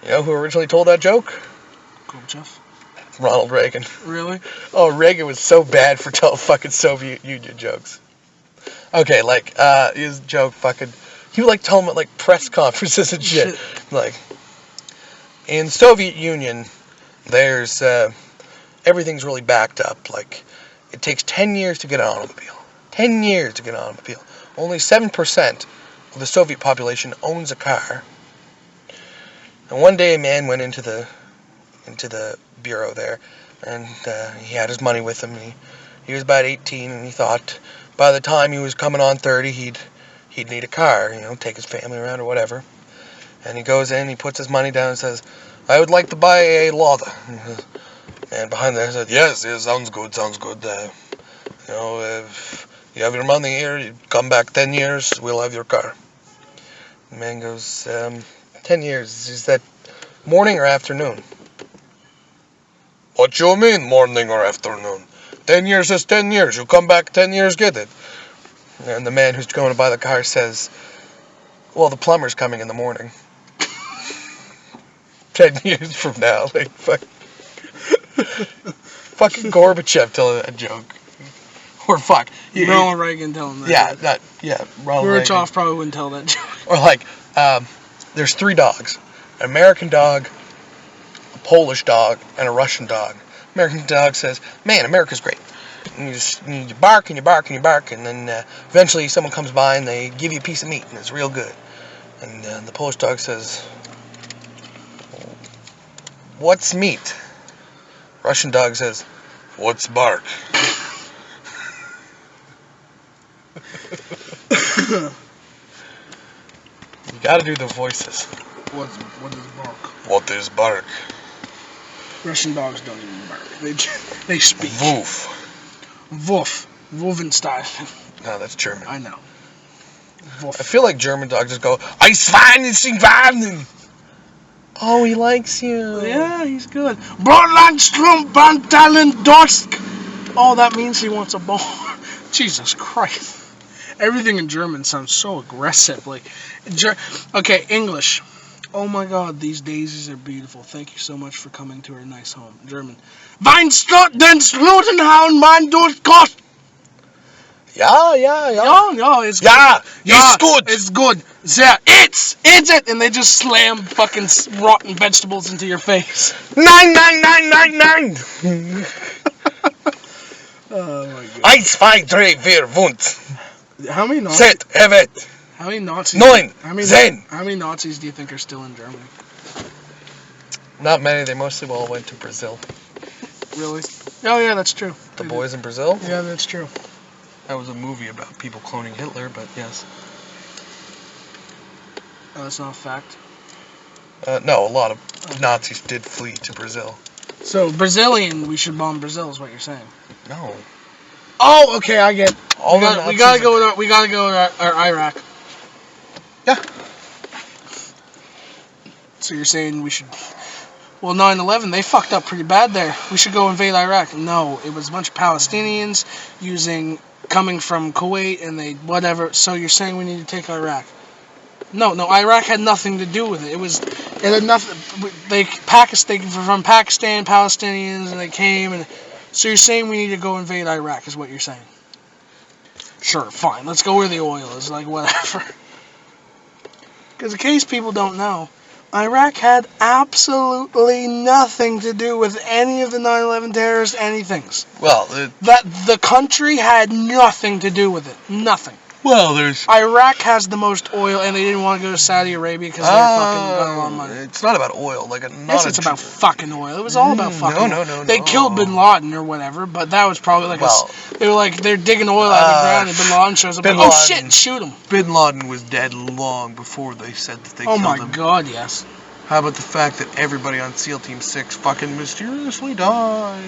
know who originally told that joke? Gorbachev. Ronald Reagan. Really? Oh, Reagan was so bad for telling fucking Soviet Union jokes. Okay, like, his joke fucking... He would, like, tell them at, like, press conferences and shit. Like, in Soviet Union, there's, everything's really backed up. Like, it takes 10 years to get an automobile. 10 years to get an automobile. Only 7% of the Soviet population owns a car. And one day a man went into the bureau there, and he had his money with him. He was about 18, and he thought by the time he was coming on 30, he'd need a car, take his family around or whatever. And he goes in, he puts his money down and says, I would like to buy a Lada. And behind there he said, yes, sounds good. If you have your money here, you come back 10 years, we'll have your car. The man goes, 10 years, is that morning or afternoon? What you mean, morning or afternoon? 10 years is 10 years, you come back 10 years, get it. And the man who's going to buy the car says, well, the plumber's coming in the morning. 10 years from now, like, fucking Gorbachev telling that joke. Or fuck. Ronald Reagan telling that. Ronald Reagan. Gorbachev probably wouldn't tell that joke. Or like, there's 3 dogs. An American dog, a Polish dog, and a Russian dog. American dog says, man, America's great. And you bark and you bark and you bark, and then eventually someone comes by and they give you a piece of meat, and it's real good. And the Polish dog says, what's meat? Russian dog says, what's bark? You gotta do the voices. What is bark? What is bark? Russian dogs don't even bark. They speak. Woof. Woof. Wolfenstein. No, that's German. I know. Woof. I feel like German dogs just go, I Schwein ist in Warnen. Oh, he likes you. Yeah, he's good. Broadland Strumpantalen Dorsk. Oh, that means he wants a ball. Jesus Christ. Everything in German sounds so aggressive. Like, okay, English. Oh my God, these daisies are beautiful. Thank you so much for coming to our nice home. German. Weinstadt den Slutenhauen mein Durchkost. Yeah, it's good. It's good. It's good. Yeah, it's it. And they just slam fucking rotten vegetables into your face. 9. Oh my God. 1, 2, 3, 4, 5. How many Nazis? Set, evet. How many Nazis? 9. How many Nazis do you think are still in Germany? Not many. They mostly all went to Brazil. Really? Oh yeah, that's true. The boys in Brazil? Yeah, that's true. That was a movie about people cloning Hitler, but yes. Oh, that's not a fact. No, a lot of Nazis did flee to Brazil. So Brazilian, we should bomb Brazil, is what you're saying? No. Oh, okay, I get. We gotta go with our Iraq. Yeah. So you're saying we should? Well, 9/11, they fucked up pretty bad there. We should go invade Iraq. No, it was a bunch of Palestinians coming from Kuwait, and they whatever. So you're saying we need to take Iraq? No, Iraq had nothing to do with it. It had nothing. They from Pakistan, Palestinians, and they came, and so you're saying we need to go invade Iraq? Is what you're saying? Sure, fine. Let's go where the oil is. Like whatever. Because in case people don't know, Iraq had absolutely nothing to do with any of the 9/11 terrorist anythings. Well, the country had nothing to do with it. Nothing. Well, there's... Iraq has the most oil, and they didn't want to go to Saudi Arabia because they're fucking got a lot of money. It's not about oil. Yes, it's about fucking oil. It was all about fucking oil. No. They killed Bin Laden or whatever, but that was probably they're digging oil out of the ground, and Bin Laden shows up. Oh shit! Shoot him. Bin Laden was dead long before they said that they killed him. Oh my God, yes. How about the fact that everybody on SEAL Team 6 fucking mysteriously died?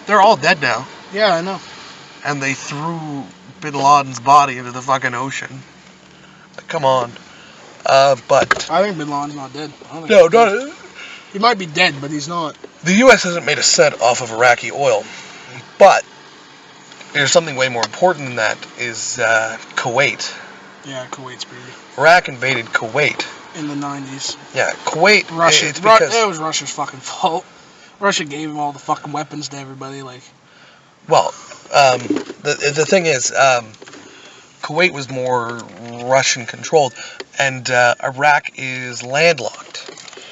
They're all dead now. Yeah, I know. And they threw Bin Laden's body into the fucking ocean. Like, come on. But... I think Bin Laden's not dead. He might be dead, but he's not. The U.S. hasn't made a cent off of Iraqi oil. But there's something way more important than that, is Kuwait. Yeah, Kuwait's pretty... Iraq invaded Kuwait. In the 90s. Yeah, Kuwait... Russia. It was Russia's fucking fault. Russia gave him all the fucking weapons to everybody, like... Well, the thing is, Kuwait was more Russian-controlled, and Iraq is landlocked.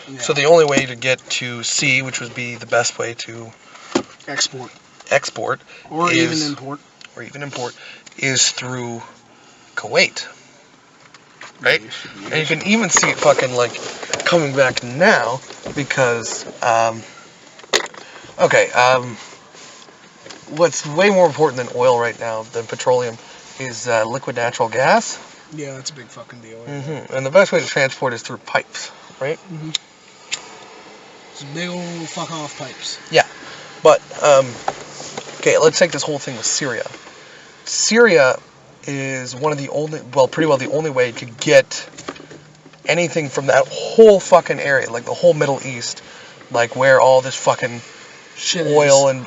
Yeah. So the only way to get to sea, which would be the best way to... Export. Or even import, is through Kuwait. Right? And you can even see it fucking, like, coming back now, because, what's way more important than oil right now, than petroleum, is liquid natural gas. Yeah, that's a big fucking deal. Mm-hmm. And the best way to transport is through pipes, right? Mm-hmm. It's big old fuck-off pipes. Yeah. But, okay, let's take this whole thing with Syria. Syria is one of the only, well, pretty well the only way to get anything from that whole fucking area, like the whole Middle East, like where all this fucking shit oil and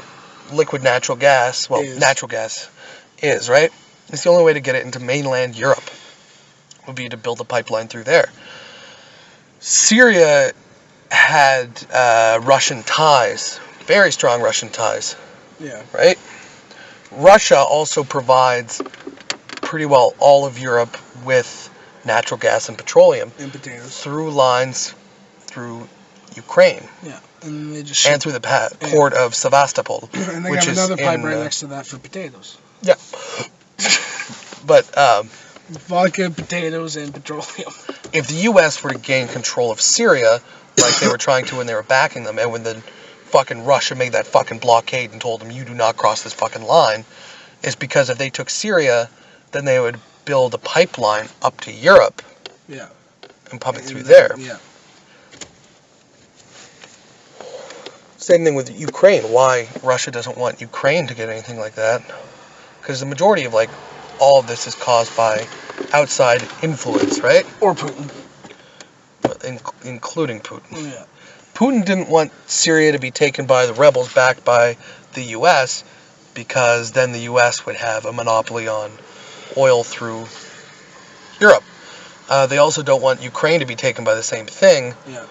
liquid natural gas, natural gas is, right? It's the only way to get it into mainland Europe, would be to build a pipeline through there. Syria had Russian ties, very strong Russian ties. Yeah. Right? Russia also provides pretty well all of Europe with natural gas and petroleum. And potatoes. Through lines through Ukraine. Yeah. And they just and through the port of Sevastopol. And they got another pipe right next to that for potatoes. Yeah. But, vodka, potatoes, and petroleum. If the U.S. were to gain control of Syria, like they were trying to when they were backing them, and when the fucking Russia made that fucking blockade and told them, you do not cross this fucking line, is because if they took Syria, then they would build a pipeline up to Europe. Yeah. And pump it through there. Yeah. Same thing with Ukraine. Why Russia doesn't want Ukraine to get anything like that? Because the majority of, like, all of this is caused by outside influence, right? Or Putin. Including Putin. Yeah. Putin didn't want Syria to be taken by the rebels backed by the U.S. because then the U.S. would have a monopoly on oil through Europe. They also don't want Ukraine to be taken by the same thing. Yeah.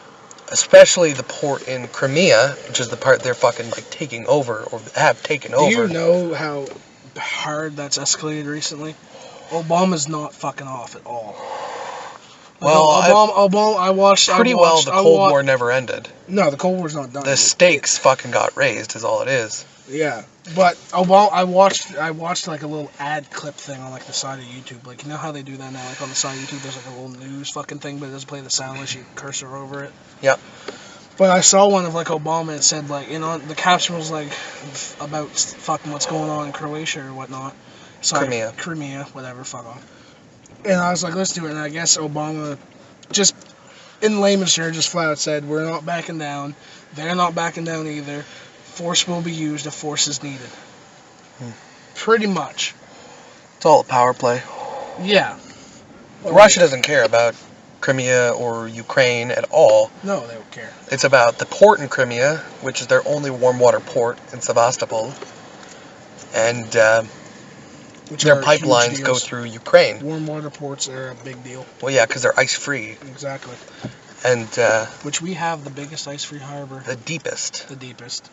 Especially the port in Crimea, which is the part they're fucking like taking over or have taken over. Do you know how hard that's escalated recently? Obama's not fucking off at all. Well, I watched. The Cold War never ended. No, the Cold War's not done. The stakes fucking got raised, is all it is. Yeah, but I watched like a little ad clip thing on like the side of YouTube. Like, you know how they do that now? Like on the side of YouTube, there's like a little news fucking thing, but it doesn't play the sound unless you cursor over it. Yep. But I saw one of like Obama. It said like, you know, the caption was like about fucking what's going on in Croatia or whatnot. Crimea, whatever, fuck off. And I was like, let's do it. And I guess Obama, just in layman's terms, just flat out said, we're not backing down. They're not backing down either. Force will be used if force is needed. Pretty much. It's all a power play. Yeah. Russia doesn't care about Crimea or Ukraine at all. No, they don't care. It's about the port in Crimea, which is their only warm water port in Sevastopol. And their pipelines go through Ukraine. Warm water ports are a big deal. Well, yeah, because they're ice-free. Exactly. And which we have the biggest ice-free harbor. The deepest. The deepest.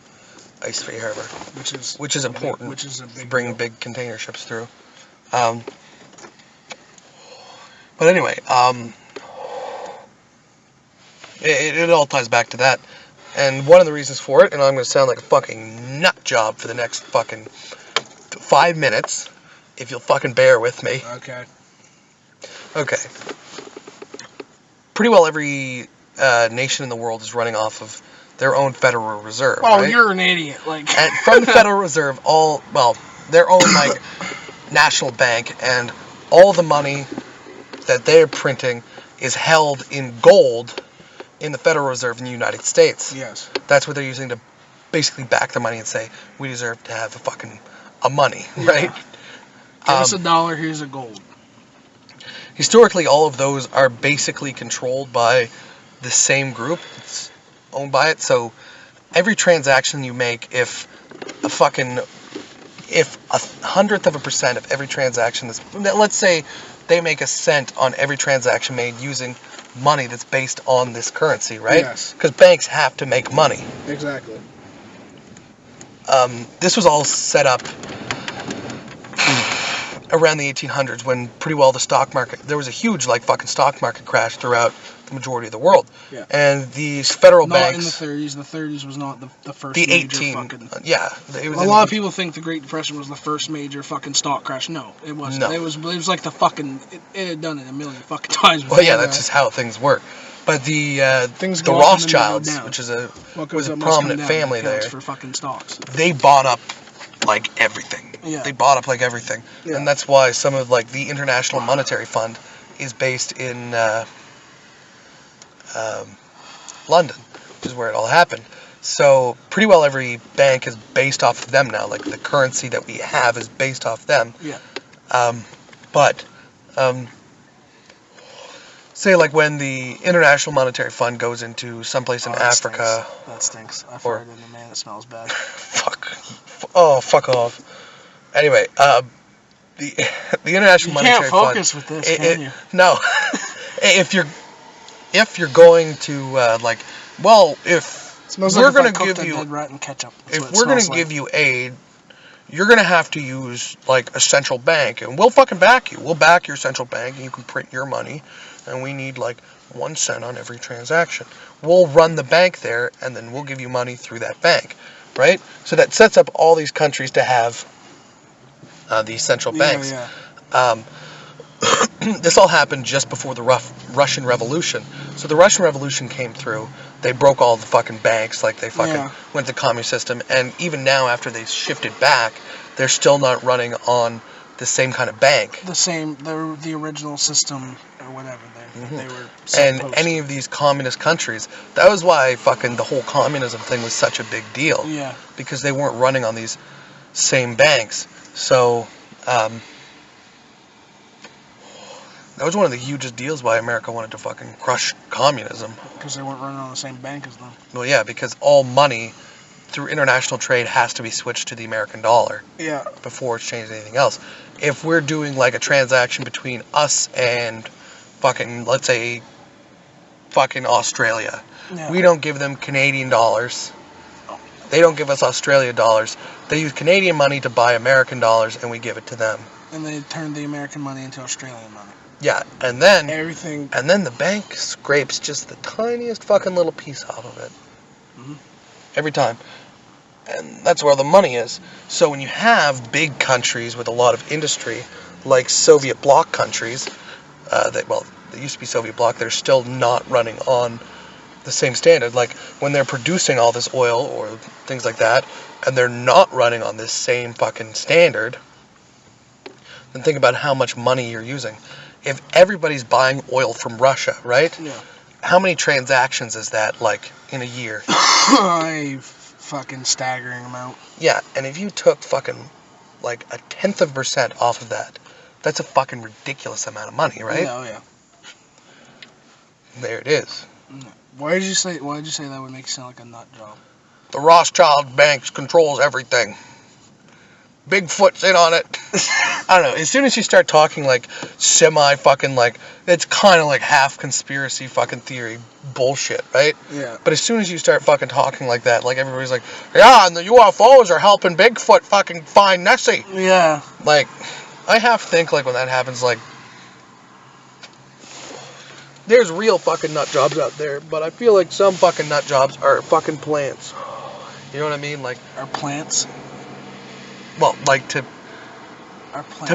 Ice-free harbor. Which is important. Which is a big bring deal. Big container ships through. But anyway, it all ties back to that. And one of the reasons for it, and I'm going to sound like a fucking nut job for the next fucking 5 minutes, if you'll fucking bear with me. Okay. Okay. Pretty well every nation in the world is running off of their own Federal Reserve. Oh, right? You're an idiot. Like. And from the Federal Reserve, their own like national bank, and all the money that they're printing is held in gold in the Federal Reserve in the United States. Yes. That's what they're using to basically back their money and say, we deserve to have a money, right? Give us $1, here's a gold. Historically, all of those are basically controlled by the same group. It's owned by it. So every transaction you make, if a 100th% of every transaction is, let's say they make a cent on every transaction made using money that's based on this currency, right? Yes. Because banks have to make money. Exactly. This was all set up around the 1800s when pretty well the stock market, there was a huge fucking stock market crash throughout the majority of the world. Yeah. And these federal banks... Not in the 30s. The 30s was not the first the major 18, fucking... Yeah. A lot of people think the Great Depression was the first major fucking stock crash. No, it wasn't. No. It was like the fucking... It had done it a million fucking times before. Well, yeah, that's just how things work. But the Rothschilds, which is was a prominent family there, for fucking stocks. They bought up everything. Yeah. They bought up everything. Yeah. And that's why some of the International Monetary Fund is based in London, which is where it all happened. So pretty well every bank is based off of them now. The currency that we have is based off them. Yeah. Say when the International Monetary Fund goes into someplace in Africa. That stinks. I farted in the man. It smells bad. Fuck. Oh, fuck off. Anyway, the International Monetary Fund. You can't focus with this, can you? No. if you're going to if smells we're like going to give you dead rat and ketchup. if we're going to give you aid, you're going to have to use, like, a central bank, and we'll fucking back you. We'll back your central bank, and you can print your money, and we need, like, 1 cent on every transaction. We'll run the bank there, and then we'll give you money through that bank, right? So that sets up all these countries to have these central banks. Yeah. This all happened just before the Russian Revolution. So the Russian Revolution came through. They broke all the fucking banks. Like, they fucking went to the communist system. And even now, after they shifted back, they're still not running on the same kind of bank. The original system or whatever they were supposed And any of these communist countries, that was why fucking the whole communism thing was such a big deal. Yeah. Because they weren't running on these same banks. So, that was one of the hugest deals why America wanted to fucking crush communism. Because they weren't running on the same bank as them. Well, yeah, because all money through international trade has to be switched to the American dollar. Yeah. Before it's changed anything else. If we're doing, like, a transaction between us and fucking, let's say, fucking Australia, we don't give them Canadian dollars. They don't give us Australia dollars. They use Canadian money to buy American dollars, and we give it to them. And they turn the American money into Australian money. Yeah, and then everything. And then the bank scrapes just the tiniest fucking little piece off of it. Mm-hmm. Every time. And that's where the money is. So when you have big countries with a lot of industry, like Soviet bloc countries, they used to be Soviet bloc, they're still not running on the same standard. Like, when they're producing all this oil or things like that, and they're not running on this same fucking standard, then think about how much money you're using. If everybody's buying oil from Russia, right? Yeah. How many transactions is that, like, in a year? A fucking staggering amount. Yeah, and if you took fucking, like, 0.1% off of that, that's a fucking ridiculous amount of money, right? Yeah, oh yeah. There it is. Why did you say that would make you sound like a nut job? The Rothschild Bank controls everything. Bigfoot's in on it. I don't know. As soon as you start talking, like, semi-fucking, like, it's kind of like half conspiracy fucking theory bullshit, right? Yeah. But as soon as you start fucking talking like that, like, everybody's like, yeah, and the UFOs are helping Bigfoot fucking find Nessie. Yeah. Like, I half think, like, when that happens, like, there's real fucking nut jobs out there, but I feel like some fucking nut jobs are fucking plants. You know what I mean? Like, are plants? Well, like, to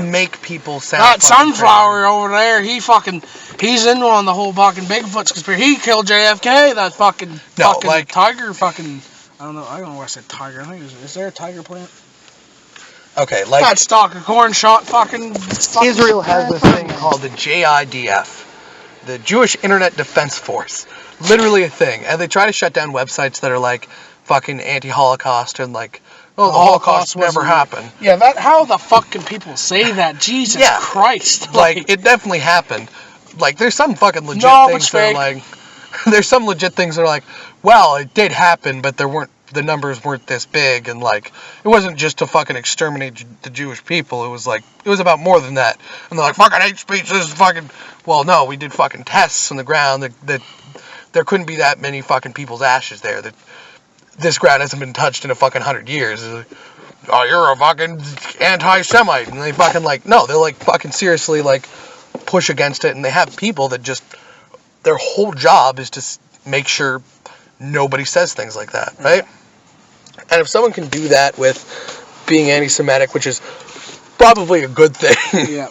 make people sound. That sunflower crazy over there, he's in on the whole fucking Bigfoot's conspiracy. He killed JFK. That fucking tiger fucking. I don't know why I said tiger. I think is there a tiger plant? Okay, like that stalk of corn shot fucking. Israel has this thing called the JIDF, the Jewish Internet Defense Force. Literally a thing, and they try to shut down websites that are like fucking anti-Holocaust and like. Oh, the Holocaust never happened. Yeah, how the fuck can people say that? Jesus Christ. Like, it definitely happened. Like, there's some fucking legit things that are like... There's some legit things that are like, well, it did happen, but the numbers weren't this big, and, like, it wasn't just to fucking exterminate the Jewish people. It was, like, it was about more than that. And they're like, fucking hate speech, this is fucking... Well, no, we did fucking tests on the ground that there couldn't be that many fucking people's ashes there. That this ground hasn't been touched in a fucking 100 years. Like, oh, you're a fucking anti-Semite. And they fucking, like, no, they're, like, fucking seriously, like, push against it. And they have people that just, their whole job is to make sure nobody says things like that, right? And if someone can do that with being anti-Semitic, which is probably a good thing,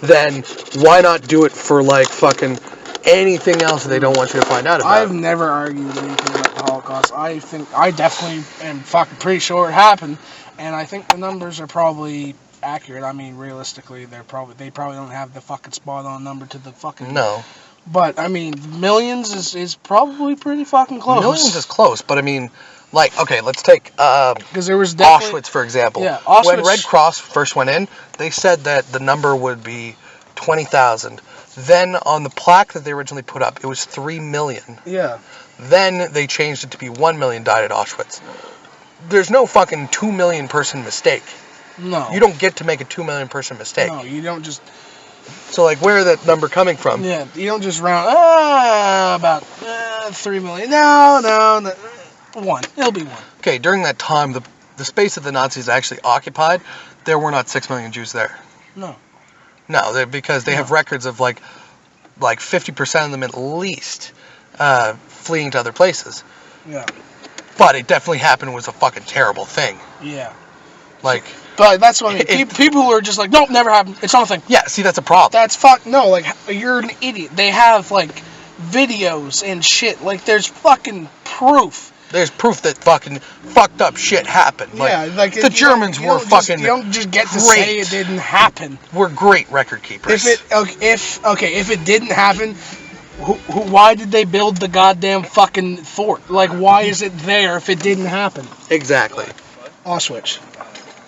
then why not do it for, like, fucking anything else that they don't want you to find out about? I've never argued anything about the Holocaust. I definitely am fucking pretty sure it happened, and I think the numbers are probably accurate. I mean, realistically, they probably don't have the fucking spot on number to the fucking... No. But, I mean, millions is probably pretty fucking close. Millions is close, but I mean, like, okay, let's take because there was definitely... Auschwitz, for example. Yeah, Auschwitz... When Red Cross first went in, they said that the number would be 20,000. Then, on the plaque that they originally put up, it was 3 million. Yeah. Then, they changed it to be 1 million died at Auschwitz. There's no fucking 2 million person mistake. No. You don't get to make a 2 million person mistake. No, you don't just... So, like, where is that number coming from? Yeah, you don't just round, about 3 million. No. 1. It'll be 1. Okay, during that time, the space that the Nazis actually occupied, there were not 6 million Jews there. No. No, because they have records of like 50% of them at least fleeing to other places. Yeah. But it definitely happened. It was a fucking terrible thing. Yeah. Like. But that's what I mean. People who are just like, nope, never happened. It's nothing. Yeah, see, that's a problem. That's no, like, you're an idiot. They have, like, videos and shit. Like, there's fucking proof. There's proof that fucking fucked up shit happened. Like, the Germans were fucking You don't just get to great. say it didn't happen. We're great record keepers. If it didn't happen, why did they build the goddamn fucking fort? Like, why is it there if it didn't happen? Exactly. Auschwitz.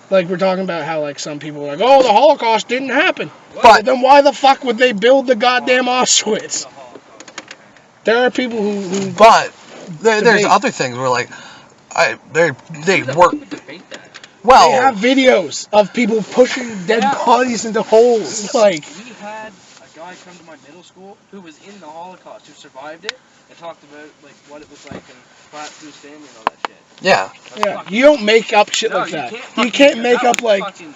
Like, we're talking about how, like, some people are like, oh, the Holocaust didn't happen. But then why the fuck would they build the goddamn Auschwitz? There are people who But there's other things where, like, they work. Well, they have videos of people pushing dead bodies into holes. Like, we had a guy come to my middle school who was in the Holocaust, who survived it, and talked about like what it was like and flat through standing and all that shit. Yeah, you don't make up shit like that. You can't make up like, fucking...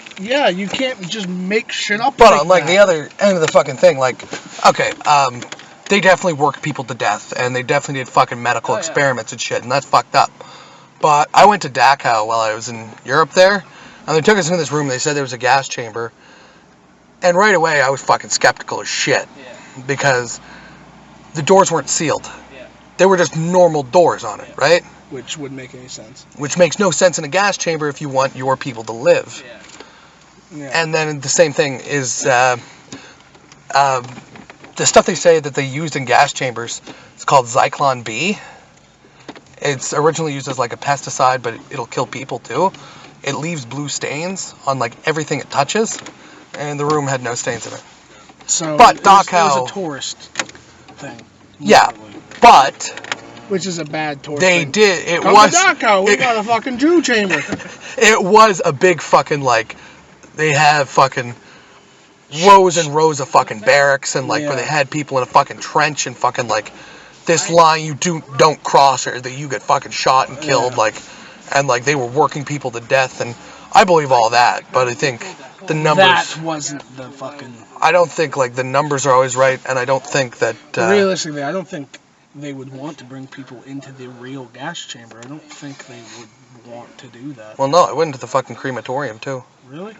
you can't just make shit up. But on like the other end of the fucking thing, like, okay, they definitely worked people to death, and they definitely did fucking medical experiments and shit, and that's fucked up. But I went to Dachau while I was in Europe there, and they took us into this room. They said there was a gas chamber, and right away I was fucking skeptical as shit because the doors weren't sealed. They were just normal doors on it, right? Which wouldn't make any sense. Which makes no sense in a gas chamber if you want your people to live. Yeah. And then the same thing is the stuff they say that they used in gas chambers. It's called Zyklon B. It's originally used as like a pesticide, but it'll kill people too. It leaves blue stains on like everything it touches, and the room had no stains in it. So, but Dachau, it was a tourist thing. Yeah, but which is a bad tourist they thing. did. It Come was to Dachau. We got a fucking Jew chamber. It was a big fucking like. They have fucking rows and rows of fucking barracks and like where they had people in a fucking trench and fucking like this line you don't cross or that you get fucking shot and killed like, and like they were working people to death, and I believe all that, but I think the numbers. That wasn't the fucking. I don't think like the numbers are always right, and I don't think that. Realistically, I don't think they would want to bring people into the real gas chamber. I don't think they would want to do that. Well, no, I went to the fucking crematorium too. Really?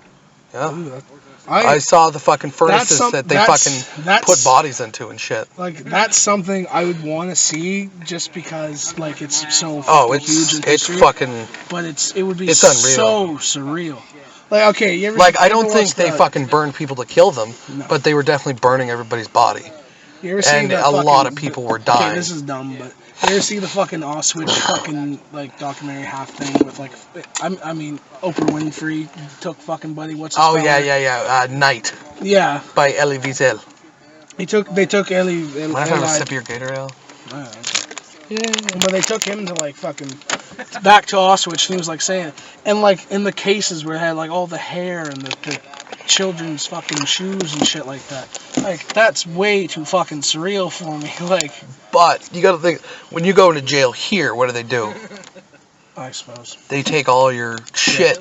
Yeah. Ooh, I saw the fucking furnaces that they fucking put bodies into and shit. Like, that's something I would want to see just because, like, it's so huge in it's history. Fucking. But it would be unreal. So surreal. Like, okay, you ever... Like, I don't think they fucking burned people to kill them, but they were definitely burning everybody's body. You ever see and a lot of people were dying. Okay, this is dumb, but you ever see the fucking Auschwitz fucking, like, documentary half thing with, like, I mean, Oprah Winfrey took fucking Buddy, what's his name? Night. Yeah. By Elie Wiesel. They took Elie... Might I have a sip of your Gator Ale? Yeah, but they took him to, like, fucking... back to Auschwitz, and he was, like, saying... And, like, in the cases where it had, like, all the hair and the children's fucking shoes and shit like that. Like, that's way too fucking surreal for me. Like... But, you gotta think... When you go into jail here, what do? I suppose. They take all your shit,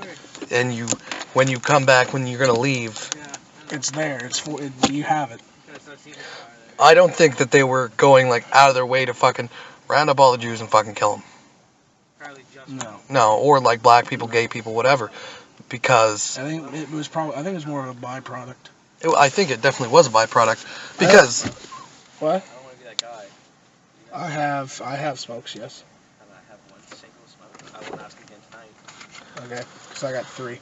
and when you come back, when you're gonna leave... It's there. You have it. I don't think that they were going, like, out of their way to fucking round up all the Jews and fucking kill them. No, or, like, black people, gay people, whatever. Because... I think it was more of a byproduct. I think it definitely was a byproduct. Because... What? I don't want to be that guy. I have smokes, yes. And I have one single smoke. I won't ask again tonight. Okay, because I got 3.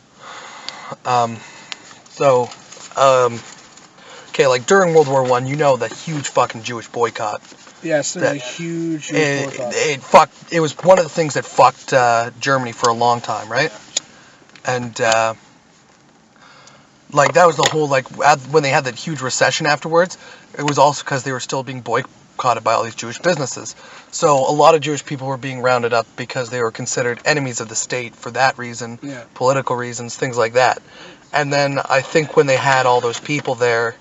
Okay, like during World War I, you know the huge fucking Jewish boycott. Yes, there's a huge Jewish boycott. It was one of the things that fucked Germany for a long time, right? And like that was the whole like when they had that huge recession afterwards. It was also because they were still being boycotted by all these Jewish businesses. So a lot of Jewish people were being rounded up because they were considered enemies of the state for that reason, political reasons, things like that. And then I think when they had all those people there,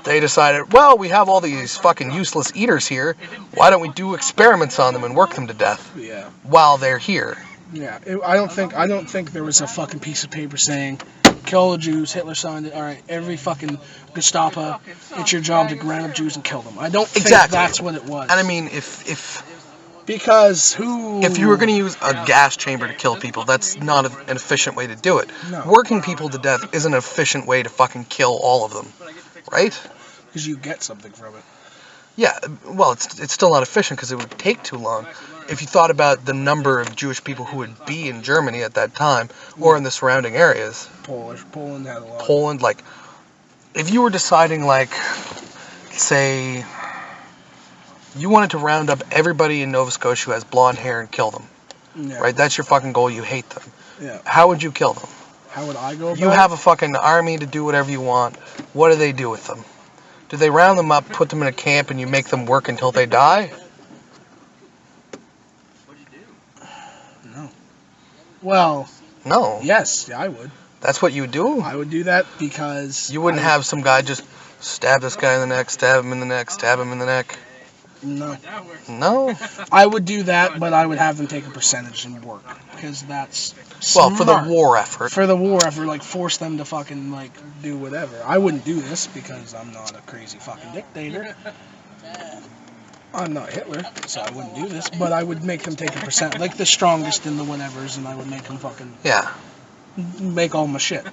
they decided, well, we have all these fucking useless eaters here. Why don't we do experiments on them and work them to death while they're here? Yeah, I don't think there was a fucking piece of paper saying, kill all the Jews. Hitler signed it. All right, every fucking Gestapo, it's your job to round up Jews and kill them. I don't think that's what it was. And I mean, if you were going to use a gas chamber to kill people, that's not an efficient way to do it. No. Working people to death isn't an efficient way to fucking kill all of them, right? Because you get something from it. Yeah, well, it's still not efficient because it would take too long. If you thought about the number of Jewish people who would be in Germany at that time, or in the surrounding areas. Poland had a lot. Poland, like, if you were deciding, like, say, you wanted to round up everybody in Nova Scotia who has blonde hair and kill them, right? That's your fucking goal. You hate them. Yeah. How would you kill them? How would I go about it? You have a fucking army to do whatever you want. What do they do with them? Do they round them up, put them in a camp, and you make them work until they die? What'd you do? No. Well. No. Yes, I would. That's what you do? I would do that because... You wouldn't have some guy just stab this guy in the neck, stab him in the neck, stab him in the neck? No. No? I would do that, but I would have them take a percentage and work. Because that's Well, smart. for the war effort. For the war effort, like, force them to fucking, like, do whatever. I wouldn't do this because I'm not a crazy fucking dictator. I'm not Hitler, so I wouldn't do this. But I would make them take a percent, like the strongest in the whatevers, and I would make them fucking... Yeah. Make all my shit.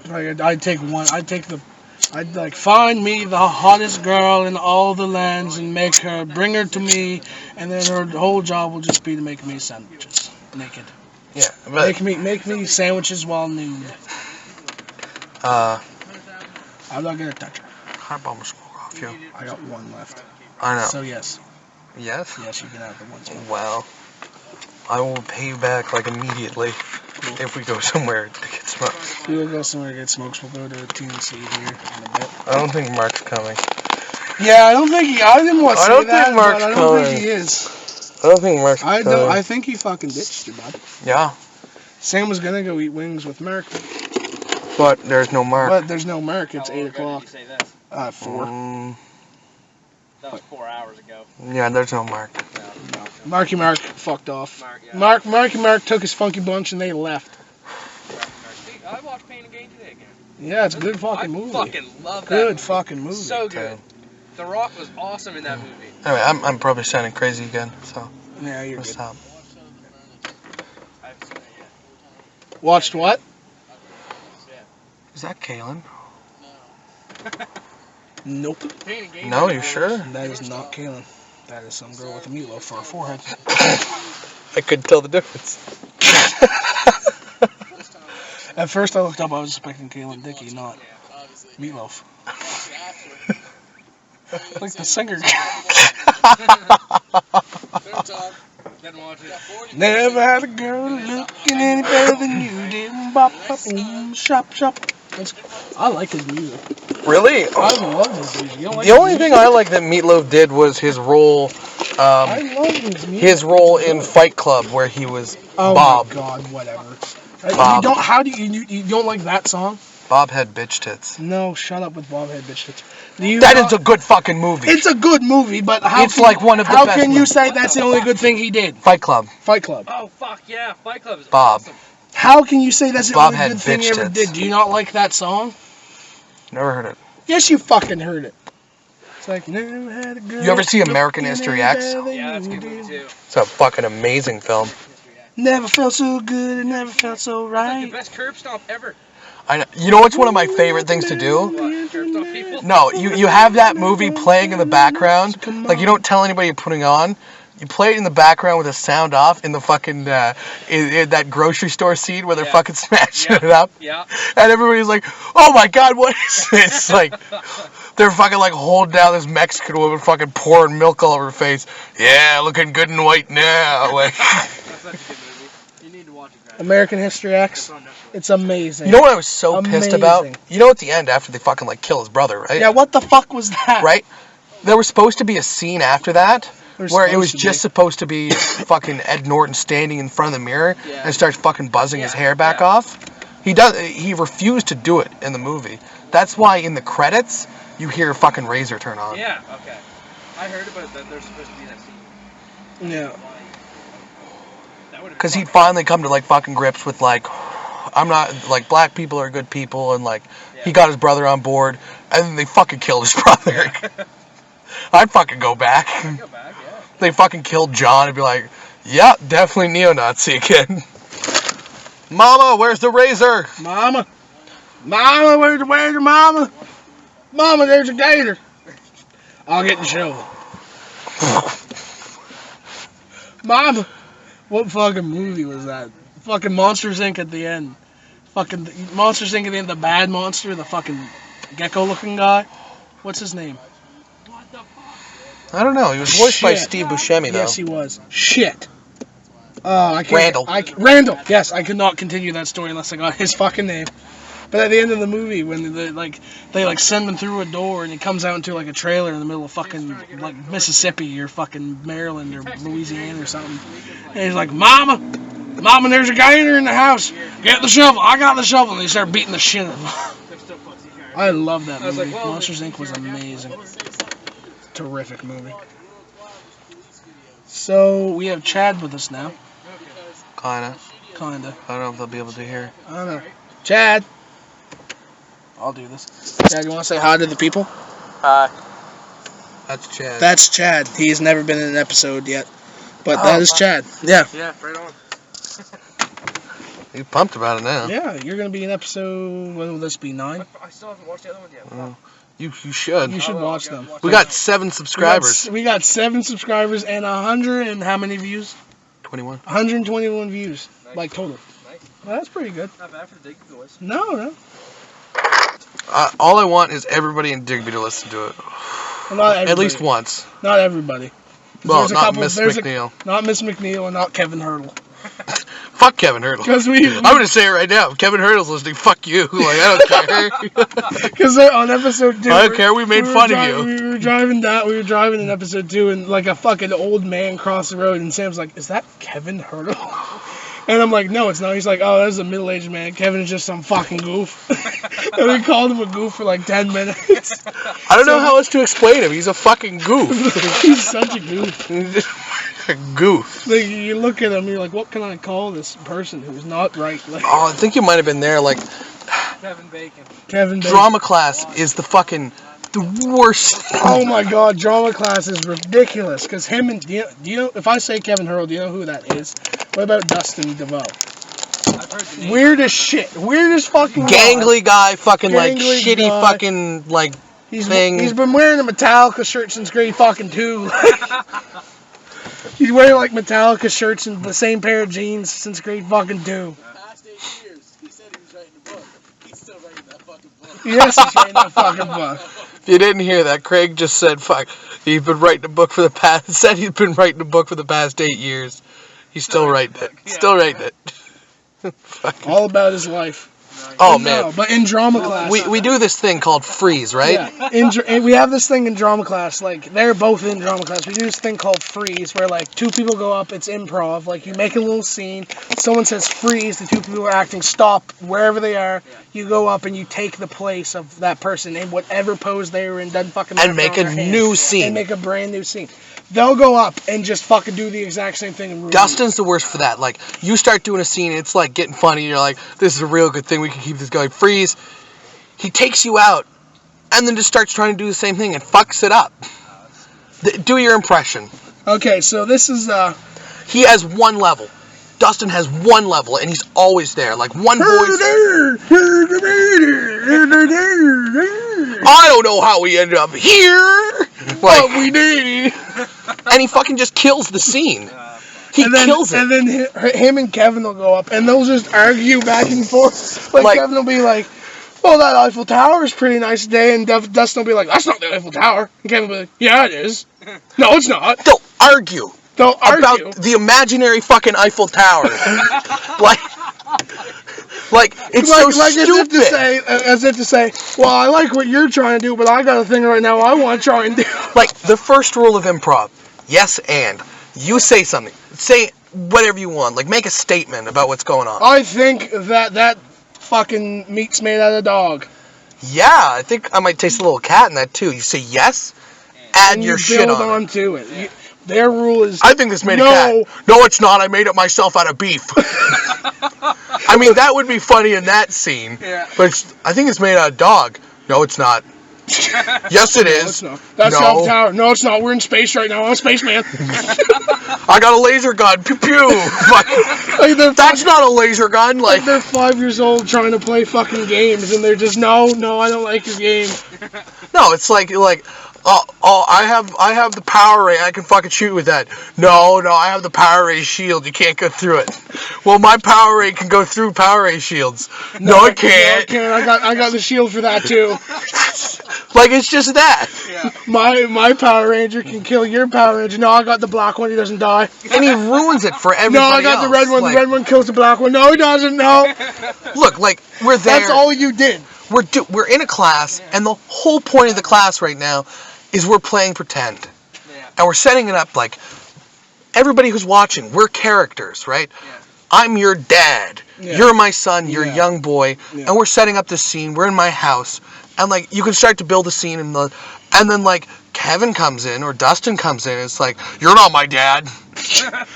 Like, I'd like find me the hottest girl in all the lands and bring her to me, and then her whole job will just be to make me sandwiches, naked. Yeah, but Make me sandwiches while nude. I'm not gonna touch her. I bum smoke off you. I got one left. I know. So yes, Yes? yes, you can have the one. Well, I will pay you back like immediately if we go somewhere to get smokes. We will go somewhere to get smokes. We'll go to TNC here in a bit. I don't think Mark's coming. Yeah, I don't think I didn't want to say that, Mark's but I don't think coming. he is. I don't think Mark's coming. I think he fucking ditched you, bud. Yeah, Sam was gonna go eat wings with Mark, but there's no Mark. but there's no Mark. It's How long 8 ago o'clock. did you say this? 4. That was 4 hours ago. Yeah, there's no Mark. No. Marky Mark fucked off. Mark, yeah. Marky Mark took his funky bunch and they left. See, I watched Pain and Gain today again. Yeah, it's a good fucking movie. I fucking love that Good movie. fucking movie. So good. The Rock was awesome in that movie. Anyway, I'm probably sounding crazy again, so Yeah, you're I'll good. stop. I haven't seen it yet. Watched what? Is that Kaylin? Nope. Pain and Gain. No, you sure? That is not Kaylin. That is some girl with a meatloaf for a forehead. I couldn't tell the difference. At first I looked up, I was expecting Kaylin Dickey, not Meatloaf. Like the singer. Didn't watch it. Never had a girl looking any better than you did. Bop, bop, boom, shop, shop. I like his music. Really? I love his music. You don't like The his only music? thing I like that Meatloaf did was his role, I love his music. his role in Fight Club, where he was Oh Bob. my god, whatever. Bob. You don't. How do you don't like that song? Bob had bitch tits. No, shut up with Bobhead bitch tits. That is a good fucking movie. It's a good movie, but how? It's like one of the How best can you movies. say that's the only good thing he did? Fight Club. Fight Club. Oh, fuck yeah. Fight Club is Bob. awesome. How can you say that's the Bob only had good thing he bitch ever tits. did? Do you not like that song? Never heard it. Yes, you fucking heard it. It's like never had a girl. You ever see American looking History any X? better than Yeah, that's a you good movie did. too. It's a fucking amazing film. Never felt so good, and never felt so It's like right. the best curb stomp ever. I know. You know what's one of my favorite things to do? What? Curb stomp people? No, you have that movie playing in the background. Like, you don't tell anybody you're putting on. You play it in the background with the sound off in the fucking, in that grocery store scene where they're Yeah. fucking smashing Yeah. it up. Yeah. And everybody's like, oh my god, what is this? Like, they're fucking like holding down this Mexican woman fucking pouring milk all over her face. Yeah, looking good and white now. Like, That's such a good movie. You need to watch it, guys. American History X. It's on Netflix. It's amazing. you know what I was so pissed about? Amazing. You know at the end after they fucking like kill his brother, right? Yeah, what the fuck was that? Right? There was supposed to be a scene after that There's where it was supposed to just supposed to be fucking Ed Norton standing in front of the mirror Yeah. and starts fucking buzzing his Yeah, hair back yeah. off. He refused to do it in the movie. That's why in the credits you hear fucking Razor turn on. Yeah, okay. I heard about that. There's supposed to be that scene. Yeah. That because he'd finally come to like fucking grips with like, I'm not like black people are good people, and like he got his brother on board, and then they fucking killed his brother. I'd fucking go back. They fucking killed John and be like, yeah, definitely neo-Nazi again. Mama, where's the razor? Mama, where's the razor, Mama? Mama, there's a gator. I'll get the shovel. Mama, what fucking movie was that? Fucking Monsters Inc. at the end. Fucking Monsters Inc. at the end, the bad monster, the fucking gecko-looking guy. What's his name? I don't know. He was voiced by Steve Buscemi, though. Yes, he was. Shit. I can't. Randall. Randall. Yes, I could not continue that story unless I got his fucking name. But at the end of the movie, when they send him through a door and he comes out into like a trailer in the middle of fucking like Mississippi or fucking Maryland or Louisiana or something, and he's like, Mama, there's a gator in the house. Get the shovel. I got the shovel. And they start beating the shit out of him. I love that movie. Monsters Inc. was amazing. Terrific movie. So we have Chad with us now. Kinda. Kinda. I don't know if they'll be able to hear. I don't know. Chad. I'll do this. Chad, you want to say hi to the people? Hi. That's Chad. That's Chad. He's never been in an episode yet. But that is Chad. Yeah. Yeah, right on. You pumped about it now. Yeah, you're going to be in episode, when will this be, 9? I still haven't watched the other one yet. You should. You should watch them. We got 7 subscribers. We got 7 subscribers and 100 and how many views? 21. 121 views. Nice. Like total. Nice. Well, that's pretty good. Not bad for the Digby boys. No. All I want is everybody in Digby to listen to it. Well, not everybody. At least once. Not everybody. Well, There's a not couple- Miss there's a- McNeil. Not Miss McNeil and not Kevin Hurdle. Fuck Kevin Hurdle. Because I'm going to say it right now. If Kevin Hurdle's listening, fuck you. Like, I don't care. Because on episode 2, I don't care. We made fun of you. We were driving in episode 2, and like a fucking old man crossed the road, and Sam's like, "Is that Kevin Hurdle?" And I'm like, "No, it's not." He's like, "Oh, that's a middle-aged man. Kevin is just some fucking goof." And we called him a goof for like 10 minutes. I don't know how else to explain him. He's a fucking goof. He's such a goof. A goof. Like, you look at him, you're like, "What can I call this person who's not right?" Like, Oh, I think you might have been there. Like, Kevin Bacon. Kevin Bacon. drama class is the worst. Oh my god, drama class is ridiculous. Because him and, do you know, if I say Kevin Hurdle, do you know who that is? What about Dustin DeVoe? I've heard the name. Weirdest shit. Weirdest fucking Gangly guy, fucking like Gangly shitty guy. fucking like He's thing. been wearing a Metallica shirt since grade fucking 2. He's wearing like Metallica shirts and the same pair of jeans since grade fucking 2. Past 8 years, he said he was writing a book. He's still writing that fucking book. Yes, he's writing that fucking book. If you didn't hear that, Craig just said, "Fuck." He's been writing a book for the past. Said he's been writing a book for the past 8 years. He's still writing it. Still writing it. All about his life. Oh No, man, but in drama class. we do this thing called freeze, right? Yeah, and we have this thing in drama class, like, they're both in drama class. We do this thing called freeze, where, like, 2 people go up, it's improv, like, you make a little scene, someone says freeze, the 2 people who are acting stop wherever they are, you go up and you take the place of that person in whatever pose they were in, doesn't fucking matter. And make a new scene. And make a brand new scene. They'll go up and just fucking do the exact same thing. And Dustin's the worst for that. Like, you start doing a scene, it's like getting funny, you're like, this is a real good thing, we can keep this going. Freeze. He takes you out, and then just starts trying to do the same thing and fucks it up. Do your impression. Okay, so this is, He has 1 level. Dustin has 1 level, and he's always there. Like, one voice. I don't know how we ended up here. what we did. And he fucking just kills the scene. He kills it. And then him and Kevin will go up, and they'll just argue back and forth. Like Kevin will be like, "Well, that Eiffel Tower is pretty nice today," and Dustin will be like, "That's not the Eiffel Tower." And Kevin will be like, "Yeah, it is." "No, it's not." They'll argue. About the imaginary fucking Eiffel Tower. like it's so stupid. As if to say, "Well, I like what you're trying to do, but I got a thing right now I want to try and do." Like, the first rule of improv, yes and. You say something. Say whatever you want. Like, make a statement about what's going on. I think that fucking meat's made out of dog. Yeah, I think I might taste a little cat in that too. You say yes, add And your you shit build on it. onto it. Their rule is. I think this made a No. cat. No, it's not. I made it myself out of beef. I mean, that would be funny in that scene. Yeah. But I think it's made out of dog. No, it's not. Yes, it No, is. it's not. That's No. South Tower. No, it's not. We're in space right now. I'm a spaceman. I got a laser gun. Pew pew. Like That's not a laser gun. like Like, they're 5 years old trying to play fucking games, and they're just no, I don't like your game. no, it's like, I have the power ray. I can fucking shoot with that. No, I have the power ray shield. You can't go through it. Well, my power ray can go through power ray shields. No, it can't. No, I can't. I got the shield for that too. Like, it's just that. Yeah. My Power Ranger can kill your Power Ranger. No, I got the black one. He doesn't die. And he ruins it for everybody No, I got the red else. one. Like, The red one kills the black one. No, he doesn't. No. Look, like, we're there. That's all you did. We're in a class, and the whole point of the class right now is we're playing pretend. Yeah. And we're setting it up like, everybody who's watching, we're characters, right? Yeah. I'm your dad. Yeah. You're my son. You're a Yeah. young boy. Yeah. And we're setting up this scene. We're in my house. And, like, you can start to build a scene. And then, like, Kevin comes in or Dustin comes in. It's like, you're not my dad.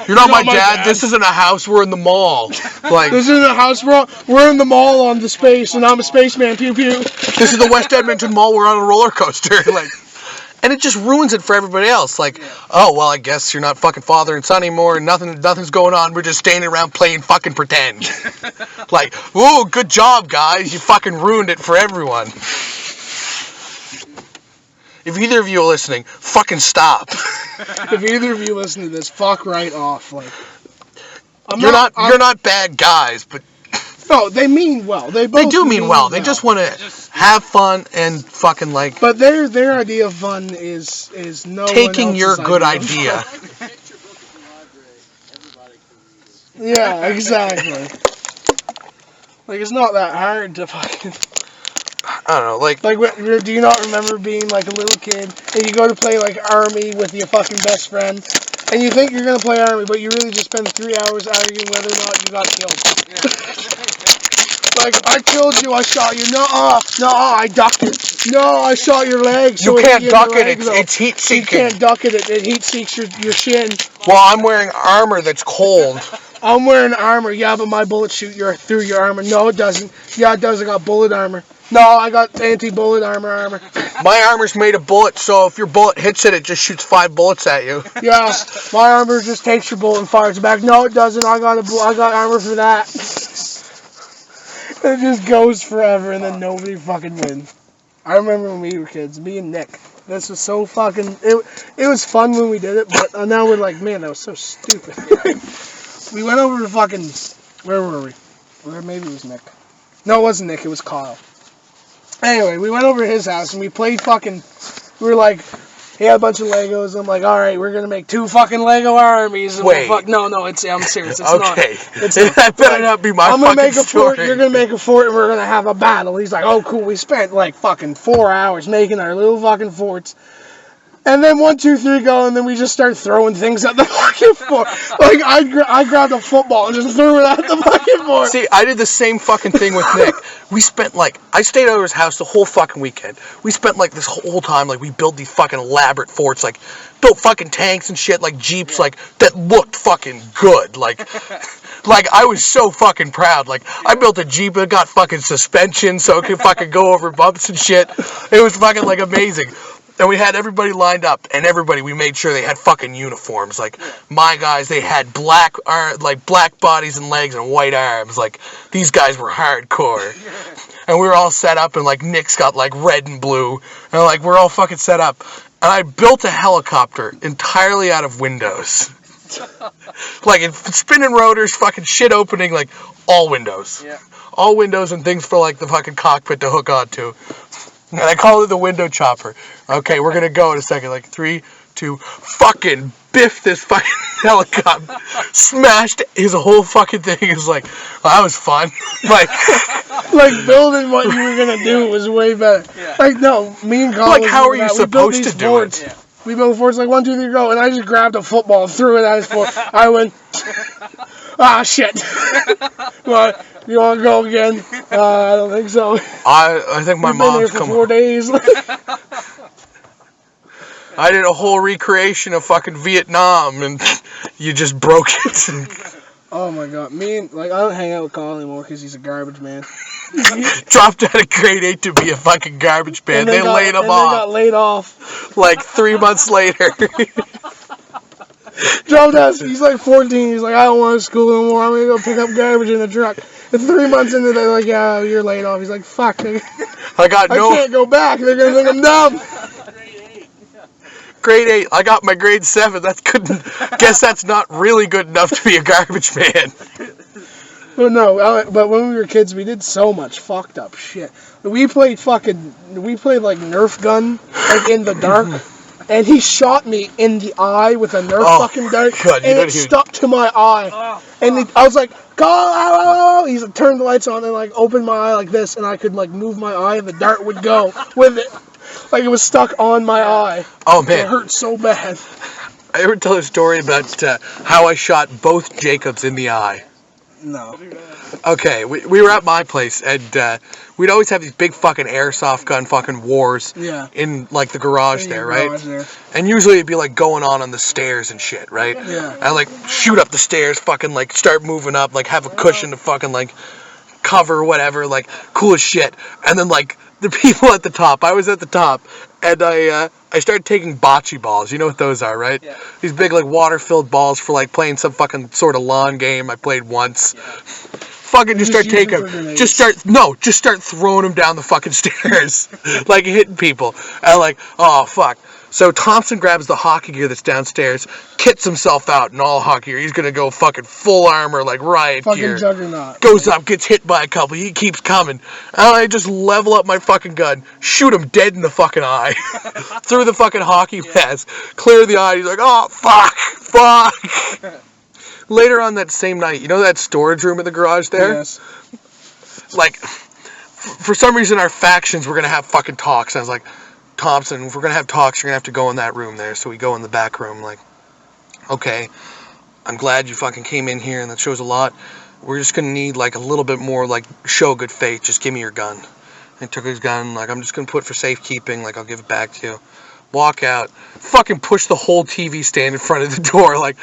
You're not my dad. This isn't a house. We're in the mall. Like, This is the house. We're in the mall on the space, and I'm a spaceman. Pew pew. this is the West Edmonton Mall. We're on a roller coaster. Like, and it just ruins it for everybody else. Like, oh, well, I guess you're not fucking father and son anymore, and nothing's going on. We're just standing around playing fucking pretend. Like, ooh, good job, guys. You fucking ruined it for everyone. If either of you are listening, fucking stop. If either of you listen to this, fuck right off. Like, You're not bad guys, but No, they mean well. They do mean well. They just want to have fun and fucking like. But their idea of fun is no one taking your else's good idea. idea. Picture book at the library. Everybody can read it. Yeah, exactly. Like, it's not that hard to fucking. I don't know, like. Do you not remember being like a little kid and you go to play like army with your fucking best friend, and you think you're gonna play army, but you really just spend 3 hours arguing whether or not you got killed. Like, I killed you, I shot you. No, I ducked it. No, I shot your leg. So You can't hit duck your it. leg, though. It's heat You seeking. can't duck it. It heat seeks your shin. Well, I'm wearing armor that's cold. I'm wearing armor. Yeah, but my bullets shoot through your armor. No, it doesn't. Yeah, it does. I got bullet armor. No, I got anti-bullet armor. My armor's made of bullets, so if your bullet hits it, it just shoots 5 bullets at you. Yeah, my armor just takes your bullet and fires it back. No, it doesn't. I got armor for that. It just goes forever, and then nobody fucking wins. I remember when we were kids, me and Nick. This was so fucking. It was fun when we did it, but now we're like, man, that was so stupid. We went over to fucking. Where were we? Or maybe it was Nick. No, it wasn't Nick. It was Kyle. Anyway, we went over to his house and we played fucking. We were like, he had a bunch of Legos. I'm like, all right, we're gonna make 2 fucking Lego armies. And Wait. no, I'm serious. It's Okay. not. It's not. That better not be my I'm gonna fucking make a story. fort. You're gonna make a fort, and we're gonna have a battle. He's like, oh, cool. We spent like fucking 4 hours making our little fucking forts. And then 1, 2, 3 go, and then we just start throwing things at the fucking fort. Like, I grabbed a football and just threw it at the fucking fort. See, I did the same fucking thing with Nick. We spent I stayed over his house the whole fucking weekend. We spent this whole time, we built these fucking elaborate forts, built fucking tanks and shit, jeeps, that looked fucking good. I was so fucking proud. I built a jeep that got fucking suspension so it could fucking go over bumps and shit. It was fucking amazing. And we had everybody lined up, and we made sure they had fucking uniforms. My guys, they had black bodies and legs and white arms. These guys were hardcore. And we were all set up, and Nick's got red and blue. And we're all fucking set up. And I built a helicopter entirely out of windows. Spinning rotors, fucking shit opening, all windows. Yeah. All windows and things for the fucking cockpit to hook onto. And I call it the window chopper. Okay, we're gonna go in a second. 3, 2, fucking biff this fucking helicopter. Smashed his whole fucking thing. It's well, that was fun. Building what you were gonna do was way better. Yeah. No, me and Colin. how are you supposed to do it? Yeah. We built forts 1, 2, 3, go, and I just grabbed a football and threw it at his fort. I went, shit. What? You want to go again? I don't think so. I think my We've been mom's here for coming. 4 days. I did a whole recreation of fucking Vietnam, and you just broke it. Oh my god, I don't hang out with Colin anymore because he's a garbage man. Dropped out of grade 8 to be a fucking garbage man. They laid him off. They got laid off. Like 3 months later. Dropped out. He's like 14. He's like, I don't want to school anymore. I'm gonna go pick up garbage in the truck. And 3 months into, they're like, yeah, you're laid off. He's like, fuck. I can't go back. They're gonna think I'm dumb. Grade 8. I got my grade 7. Guess that's not really good enough to be a garbage man. Well, no, but when we were kids, we did so much fucked up shit. We played like Nerf gun, like in the dark, and he shot me in the eye with a Nerf fucking dart, God, and it stuck to my eye. And I was like, go! He's like, turned the lights on and like opened my eye like this, and I could like move my eye, and the dart would go with it. Like it was stuck on my eye. Oh man, it hurt so bad. I ever tell a story about how I shot both Jacobs in the eye? No. Okay, we were at my place, and we'd always have these big fucking airsoft gun fucking wars in like the garage there, right? And usually it'd be like going on the stairs and shit, right? Yeah. I like shoot up the stairs, fucking like start moving up, like have a cushion to fucking like cover or whatever, like cool as shit. And then like the people at the top, I was at the top, and I started taking bocce balls. You know what those are, right? Yeah. These big like water-filled balls for like playing some fucking sort of lawn game I played once. Yeah. Fucking just start throwing them down the fucking stairs, like hitting people. And like, oh fuck. So Thompson grabs the hockey gear that's downstairs, kits himself out in all hockey gear. He's gonna go fucking full armor, like riot gear. Fucking juggernaut. Goes up, gets hit by a couple. He keeps coming. And I just level up my fucking gun, shoot him dead in the fucking eye, through the fucking hockey mask, clear the eye. He's like, oh fuck. Later on that same night, you know that storage room in the garage there? Yes. Like, for some reason our factions were gonna have fucking talks. I was like, Thompson, if we're gonna have talks, you're gonna have to go in that room there. So we go in the back room, like, okay, I'm glad you fucking came in here, and that shows a lot. We're just gonna need like a little bit more, like, show good faith. Just give me your gun. And took his gun, like, I'm just gonna put it for safekeeping, like, I'll give it back to you. Walk out, fucking push the whole TV stand in front of the door, like,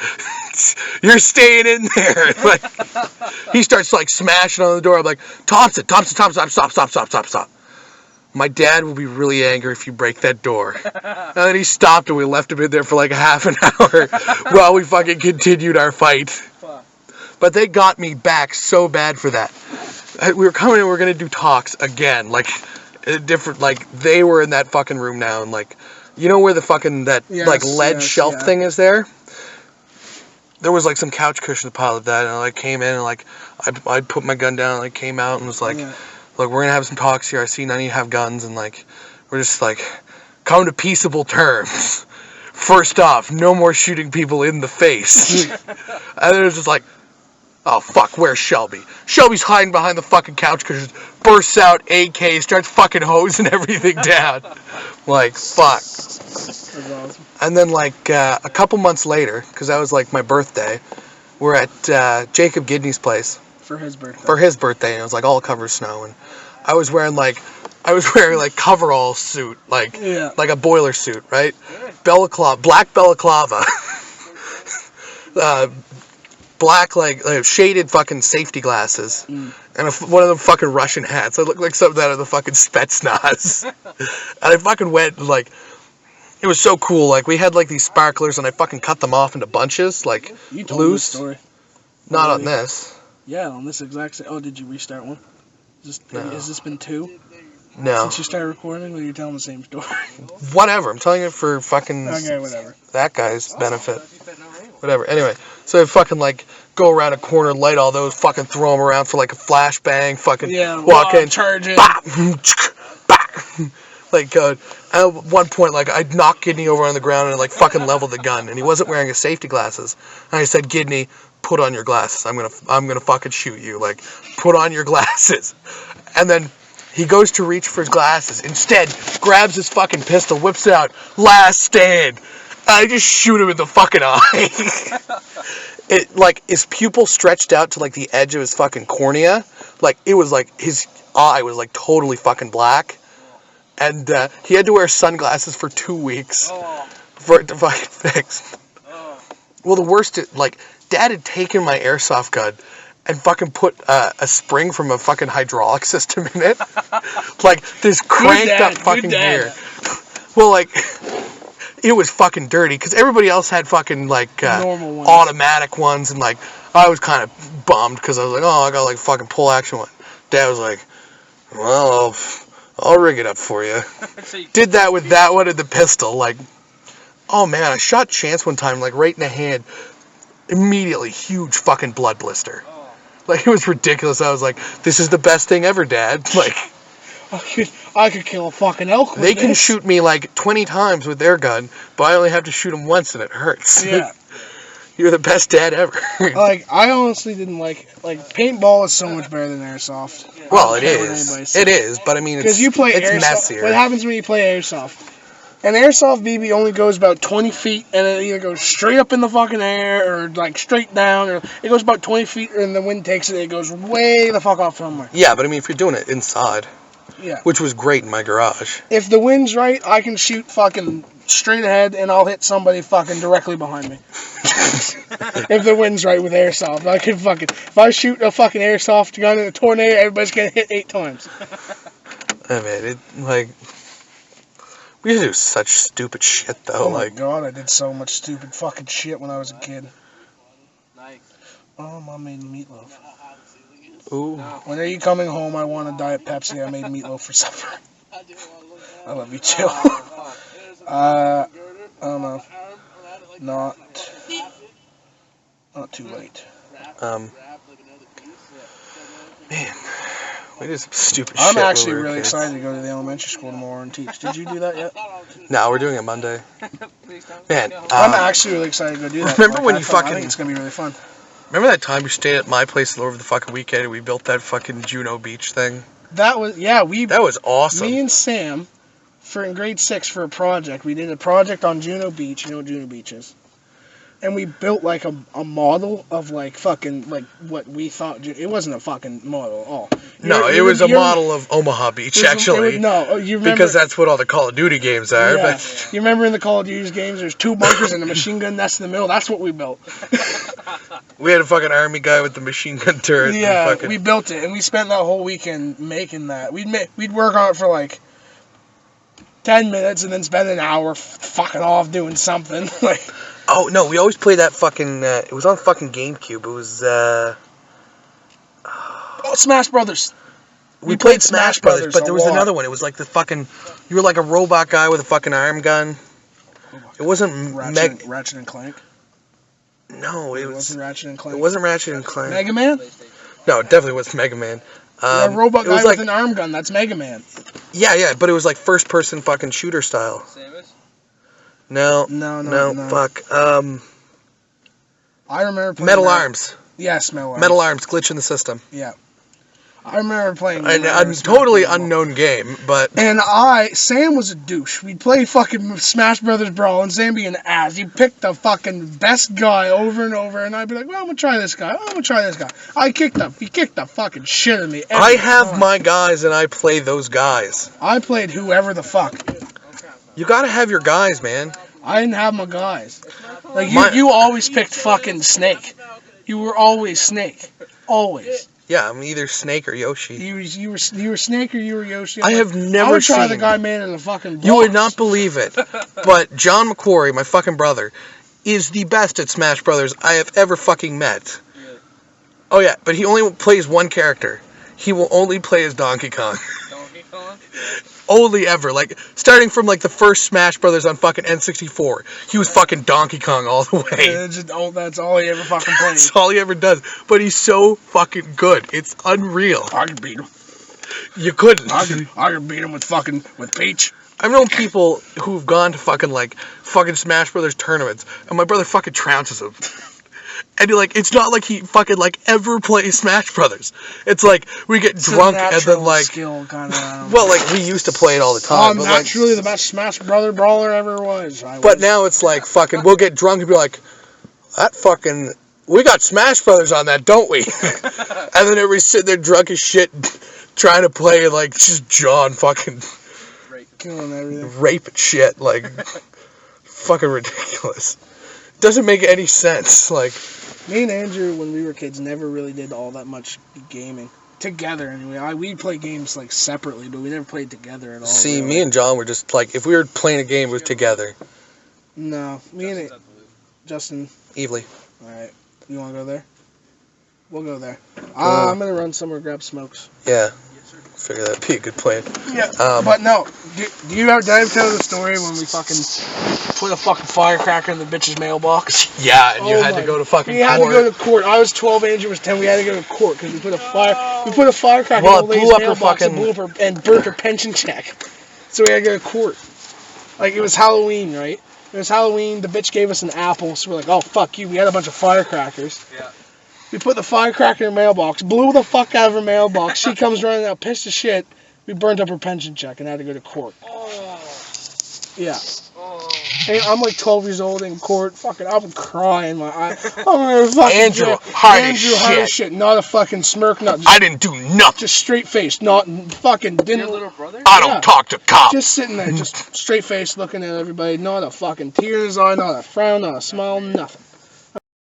you're staying in there. Like, he starts like smashing on the door. I'm like, Thompson, stop. My dad will be really angry if you break that door. And then he stopped, and we left him in there for like a half an hour while we fucking continued our fight. But they got me back so bad for that. We were coming in, we were going to do talks again. Like, different, like, they were in that fucking room now. And, like, you know where the fucking, like, lead shelf thing is there? There was, like, some couch cushions piled of that. And I, like, came in, and, like, I put my gun down, and, like, came out and was like... Like, we're gonna have some talks here. I see none of you have guns, and like, we're just like, come to peaceable terms. First off, no more shooting people in the face. And then it was just like, oh fuck, where's Shelby? Shelby's hiding behind the fucking couch cushions, bursts out AK, starts fucking hosing everything down. Like, fuck. That's awesome. And then like a couple months later, because that was like my birthday, we're at Jacob Gidney's place. For his birthday, and it was like all covered snow, and I was wearing like coverall suit, like a boiler suit, right? Balaclava, black balaclava, black like shaded fucking safety glasses, and one of them fucking Russian hats. I looked like something out of the fucking Spetsnaz, and I fucking went and like. It was so cool. Like we had like these sparklers, and I fucking cut them off into bunches, like you told me this story. Not on this. Yeah, on this exact same... Oh, did you restart one? Has this been 2? No. Since you started recording, or you're telling the same story? Whatever. I'm telling it for fucking... Okay, whatever. That guy's benefit. Whatever. Anyway, so I fucking, like, go around a corner, light all those, fucking throw them around for, like, a flashbang, fucking walk in. Charge it. Bop! Bop! Like, at one point, like, I'd knock Gidney over on the ground and, like, fucking level the gun, and he wasn't wearing his safety glasses. And I said, Gidney... Put on your glasses. I'm gonna fucking shoot you. Like, put on your glasses. And then he goes to reach for his glasses. Instead, grabs his fucking pistol, whips it out. Last stand. I just shoot him in the fucking eye. It like his pupil stretched out to like the edge of his fucking cornea. Like it was like his eye was like totally fucking black. And he had to wear sunglasses for 2 weeks. for it to fucking fix. Oh. Well, the worst, like, Dad had taken my airsoft gun and fucking put a spring from a fucking hydraulic system in it. Like, this cranked up fucking gear. Well, like, it was fucking dirty because everybody else had fucking, like, Normal ones. automatic ones. And, like, I was kind of bummed because I was like, oh, I got, like, fucking pull action one. Dad was like, well, I'll rig it up for you. Did that with that one and the pistol. Like, oh, man, I shot Chance one time, like, right in the hand. Immediately, huge fucking blood blister. Like, it was ridiculous. I was like, this is the best thing ever, Dad. Like, I could kill a fucking elk with they can this. shoot me, like, 20 times with their gun, but I only have to shoot them once and it hurts. Yeah. You're the best dad ever. Like, I honestly didn't like paintball is so much better than airsoft. Well, I it don't care what is. anybody says. It is, but I mean, Because you play it's airsoft. messier. What happens when you play airsoft? An airsoft BB only goes about 20 feet, and it either goes straight up in the fucking air, or like straight down, or it goes about 20 feet, and the wind takes it, and it goes way the fuck off somewhere. Yeah, but I mean, if you're doing it inside, Yeah. which was great in my garage. If the wind's right, I can shoot fucking straight ahead, and I'll hit somebody fucking directly behind me. If the wind's right with airsoft, I can fucking, if I shoot a fucking airsoft gun in a tornado, everybody's gonna hit 8 times. I mean, it, like, we used to do such stupid shit, though. Oh my Like, god, I did so much stupid fucking shit when I was a kid. Nice. Oh, Mom made meatloaf. ooh. When are you coming home? I want a Diet Pepsi. I made meatloaf for supper. I love you too. I don't know. Not too late. Man, we did some stupid I'm shit. actually when we were really kids. excited to go to the elementary school tomorrow and teach. Did you do that yet? No, we're doing it Monday. Man, I'm actually really excited to go do that. remember when you I fucking- think it's gonna be really fun. Remember that time we stayed at my place over the fucking weekend and we built that fucking Juno Beach thing? That was That was awesome. Me and Sam, in grade 6 for a project, we did a project on Juno Beach. You know what Juno Beach is? And we built like a model of like fucking like what we thought. It wasn't a fucking model at all. No, it was a model of Omaha Beach, actually. No, you remember? Because that's what all the Call of Duty games are. Yeah. But You remember in the Call of Duty games, there's 2 bunkers and a machine gun nest in the middle. That's what we built. we had a fucking army guy with the machine gun turret. Yeah, and fucking, we built it, and we spent that whole weekend making that. We'd work on it for like 10 minutes, and then spend an hour fucking off doing something. Like, oh, no, we always played that fucking... it was on fucking GameCube. It was... oh, Smash Brothers. We played Smash Smash Brothers, Brothers but a there was lot. another one. It was like the fucking... You were like a robot guy with a fucking arm gun. It wasn't Ratchet and Clank. No, it was... wasn't Ratchet and Clank. It wasn't Ratchet and Clank. Mega Man? No, it definitely wasn't Mega Man. A robot it guy was with like, an arm gun. That's Mega Man. Yeah, but it was like first-person fucking shooter style. Samus? No, No. fuck. I remember playing Metal Arms. Yes, Metal Arms. Metal Arms, glitch in the system. Yeah. I remember playing... A totally unknown game, but... And Sam was a douche. We'd play fucking Smash Brothers Brawl, and Sam be an ass. He picked the fucking best guy over and over, and I'd be like, well, I'm gonna try this guy. He kicked the fucking shit out of me. I have time. my guys, and I play those guys. I played whoever the fuck. You gotta have your guys, man. I didn't have my guys. Like, you always picked fucking Snake. You were always Snake. Always. Yeah, I'm either Snake or Yoshi. You were Snake or you were Yoshi. I have never I would try the seen- guy man in the fucking box. You would not believe it, but John McQuarrie, my fucking brother, is the best at Smash Brothers I have ever fucking met. Oh yeah, but he only plays one character. He will only play as Donkey Kong. Donkey Kong? Only ever. Like, starting from like the first Smash Brothers on fucking N64, he was fucking Donkey Kong all the way. That's all he ever fucking played. That's all he ever does. But he's so fucking good. It's unreal. I could beat him. You couldn't. I could beat him with Peach. I've known people who've gone to fucking Smash Brothers tournaments, and my brother fucking trounces him. And you're like, it's not like he fucking like ever plays Smash Brothers. It's like we get drunk and then like skill kind of. well, like we used to play it all the time. I'm but actually like, the best Smash Brother brawler ever was. But now it's like fucking we'll get drunk and be like, that fucking we got Smash Brothers on that, don't we? And then everybody's sitting there drunk as shit trying to play like just John fucking killing everything. rape shit like fucking ridiculous. Doesn't make any sense. Like, me and Andrew, when we were kids, never really did all that much gaming together. Anyway, we play games like separately, but we never played together at all. see, really. me and John were just like, if we were playing a game, it was together. No, me and Justin. Evilly. All right, you want to go there? We'll go there. I'm gonna run somewhere, grab smokes. Yeah. Figure that'd be a good plan. Yeah, but no. Did I tell the story when we fucking put a fucking firecracker in the bitch's mailbox? Yeah, and you had to go to fucking court. We had to go to court. I was 12, Andrew was 10. We had to go to court because we put a firecracker in the lady's mailbox and burnt her pension check. So we had to go to court. Like, it was Halloween, right? It was Halloween. The bitch gave us an apple, so we're like, oh, fuck you. We had a bunch of firecrackers. Yeah. We put the firecracker in her mailbox, blew the fuck out of her mailbox. She comes running out, pissed as shit. We burnt up her pension check and had to go to court. Oh. Yeah. Oh. And I'm like 12 years old in court. Fucking, I'm crying my eye. I'm gonna fucking Andrew, hard as shit. Not a fucking smirk, not. I didn't do nothing. Just straight face, not fucking. Didn't. Your little brother? I don't talk to cops. Just sitting there, just straight face, looking at everybody. Not a fucking tear in his eye, not a frown, not a smile, nothing.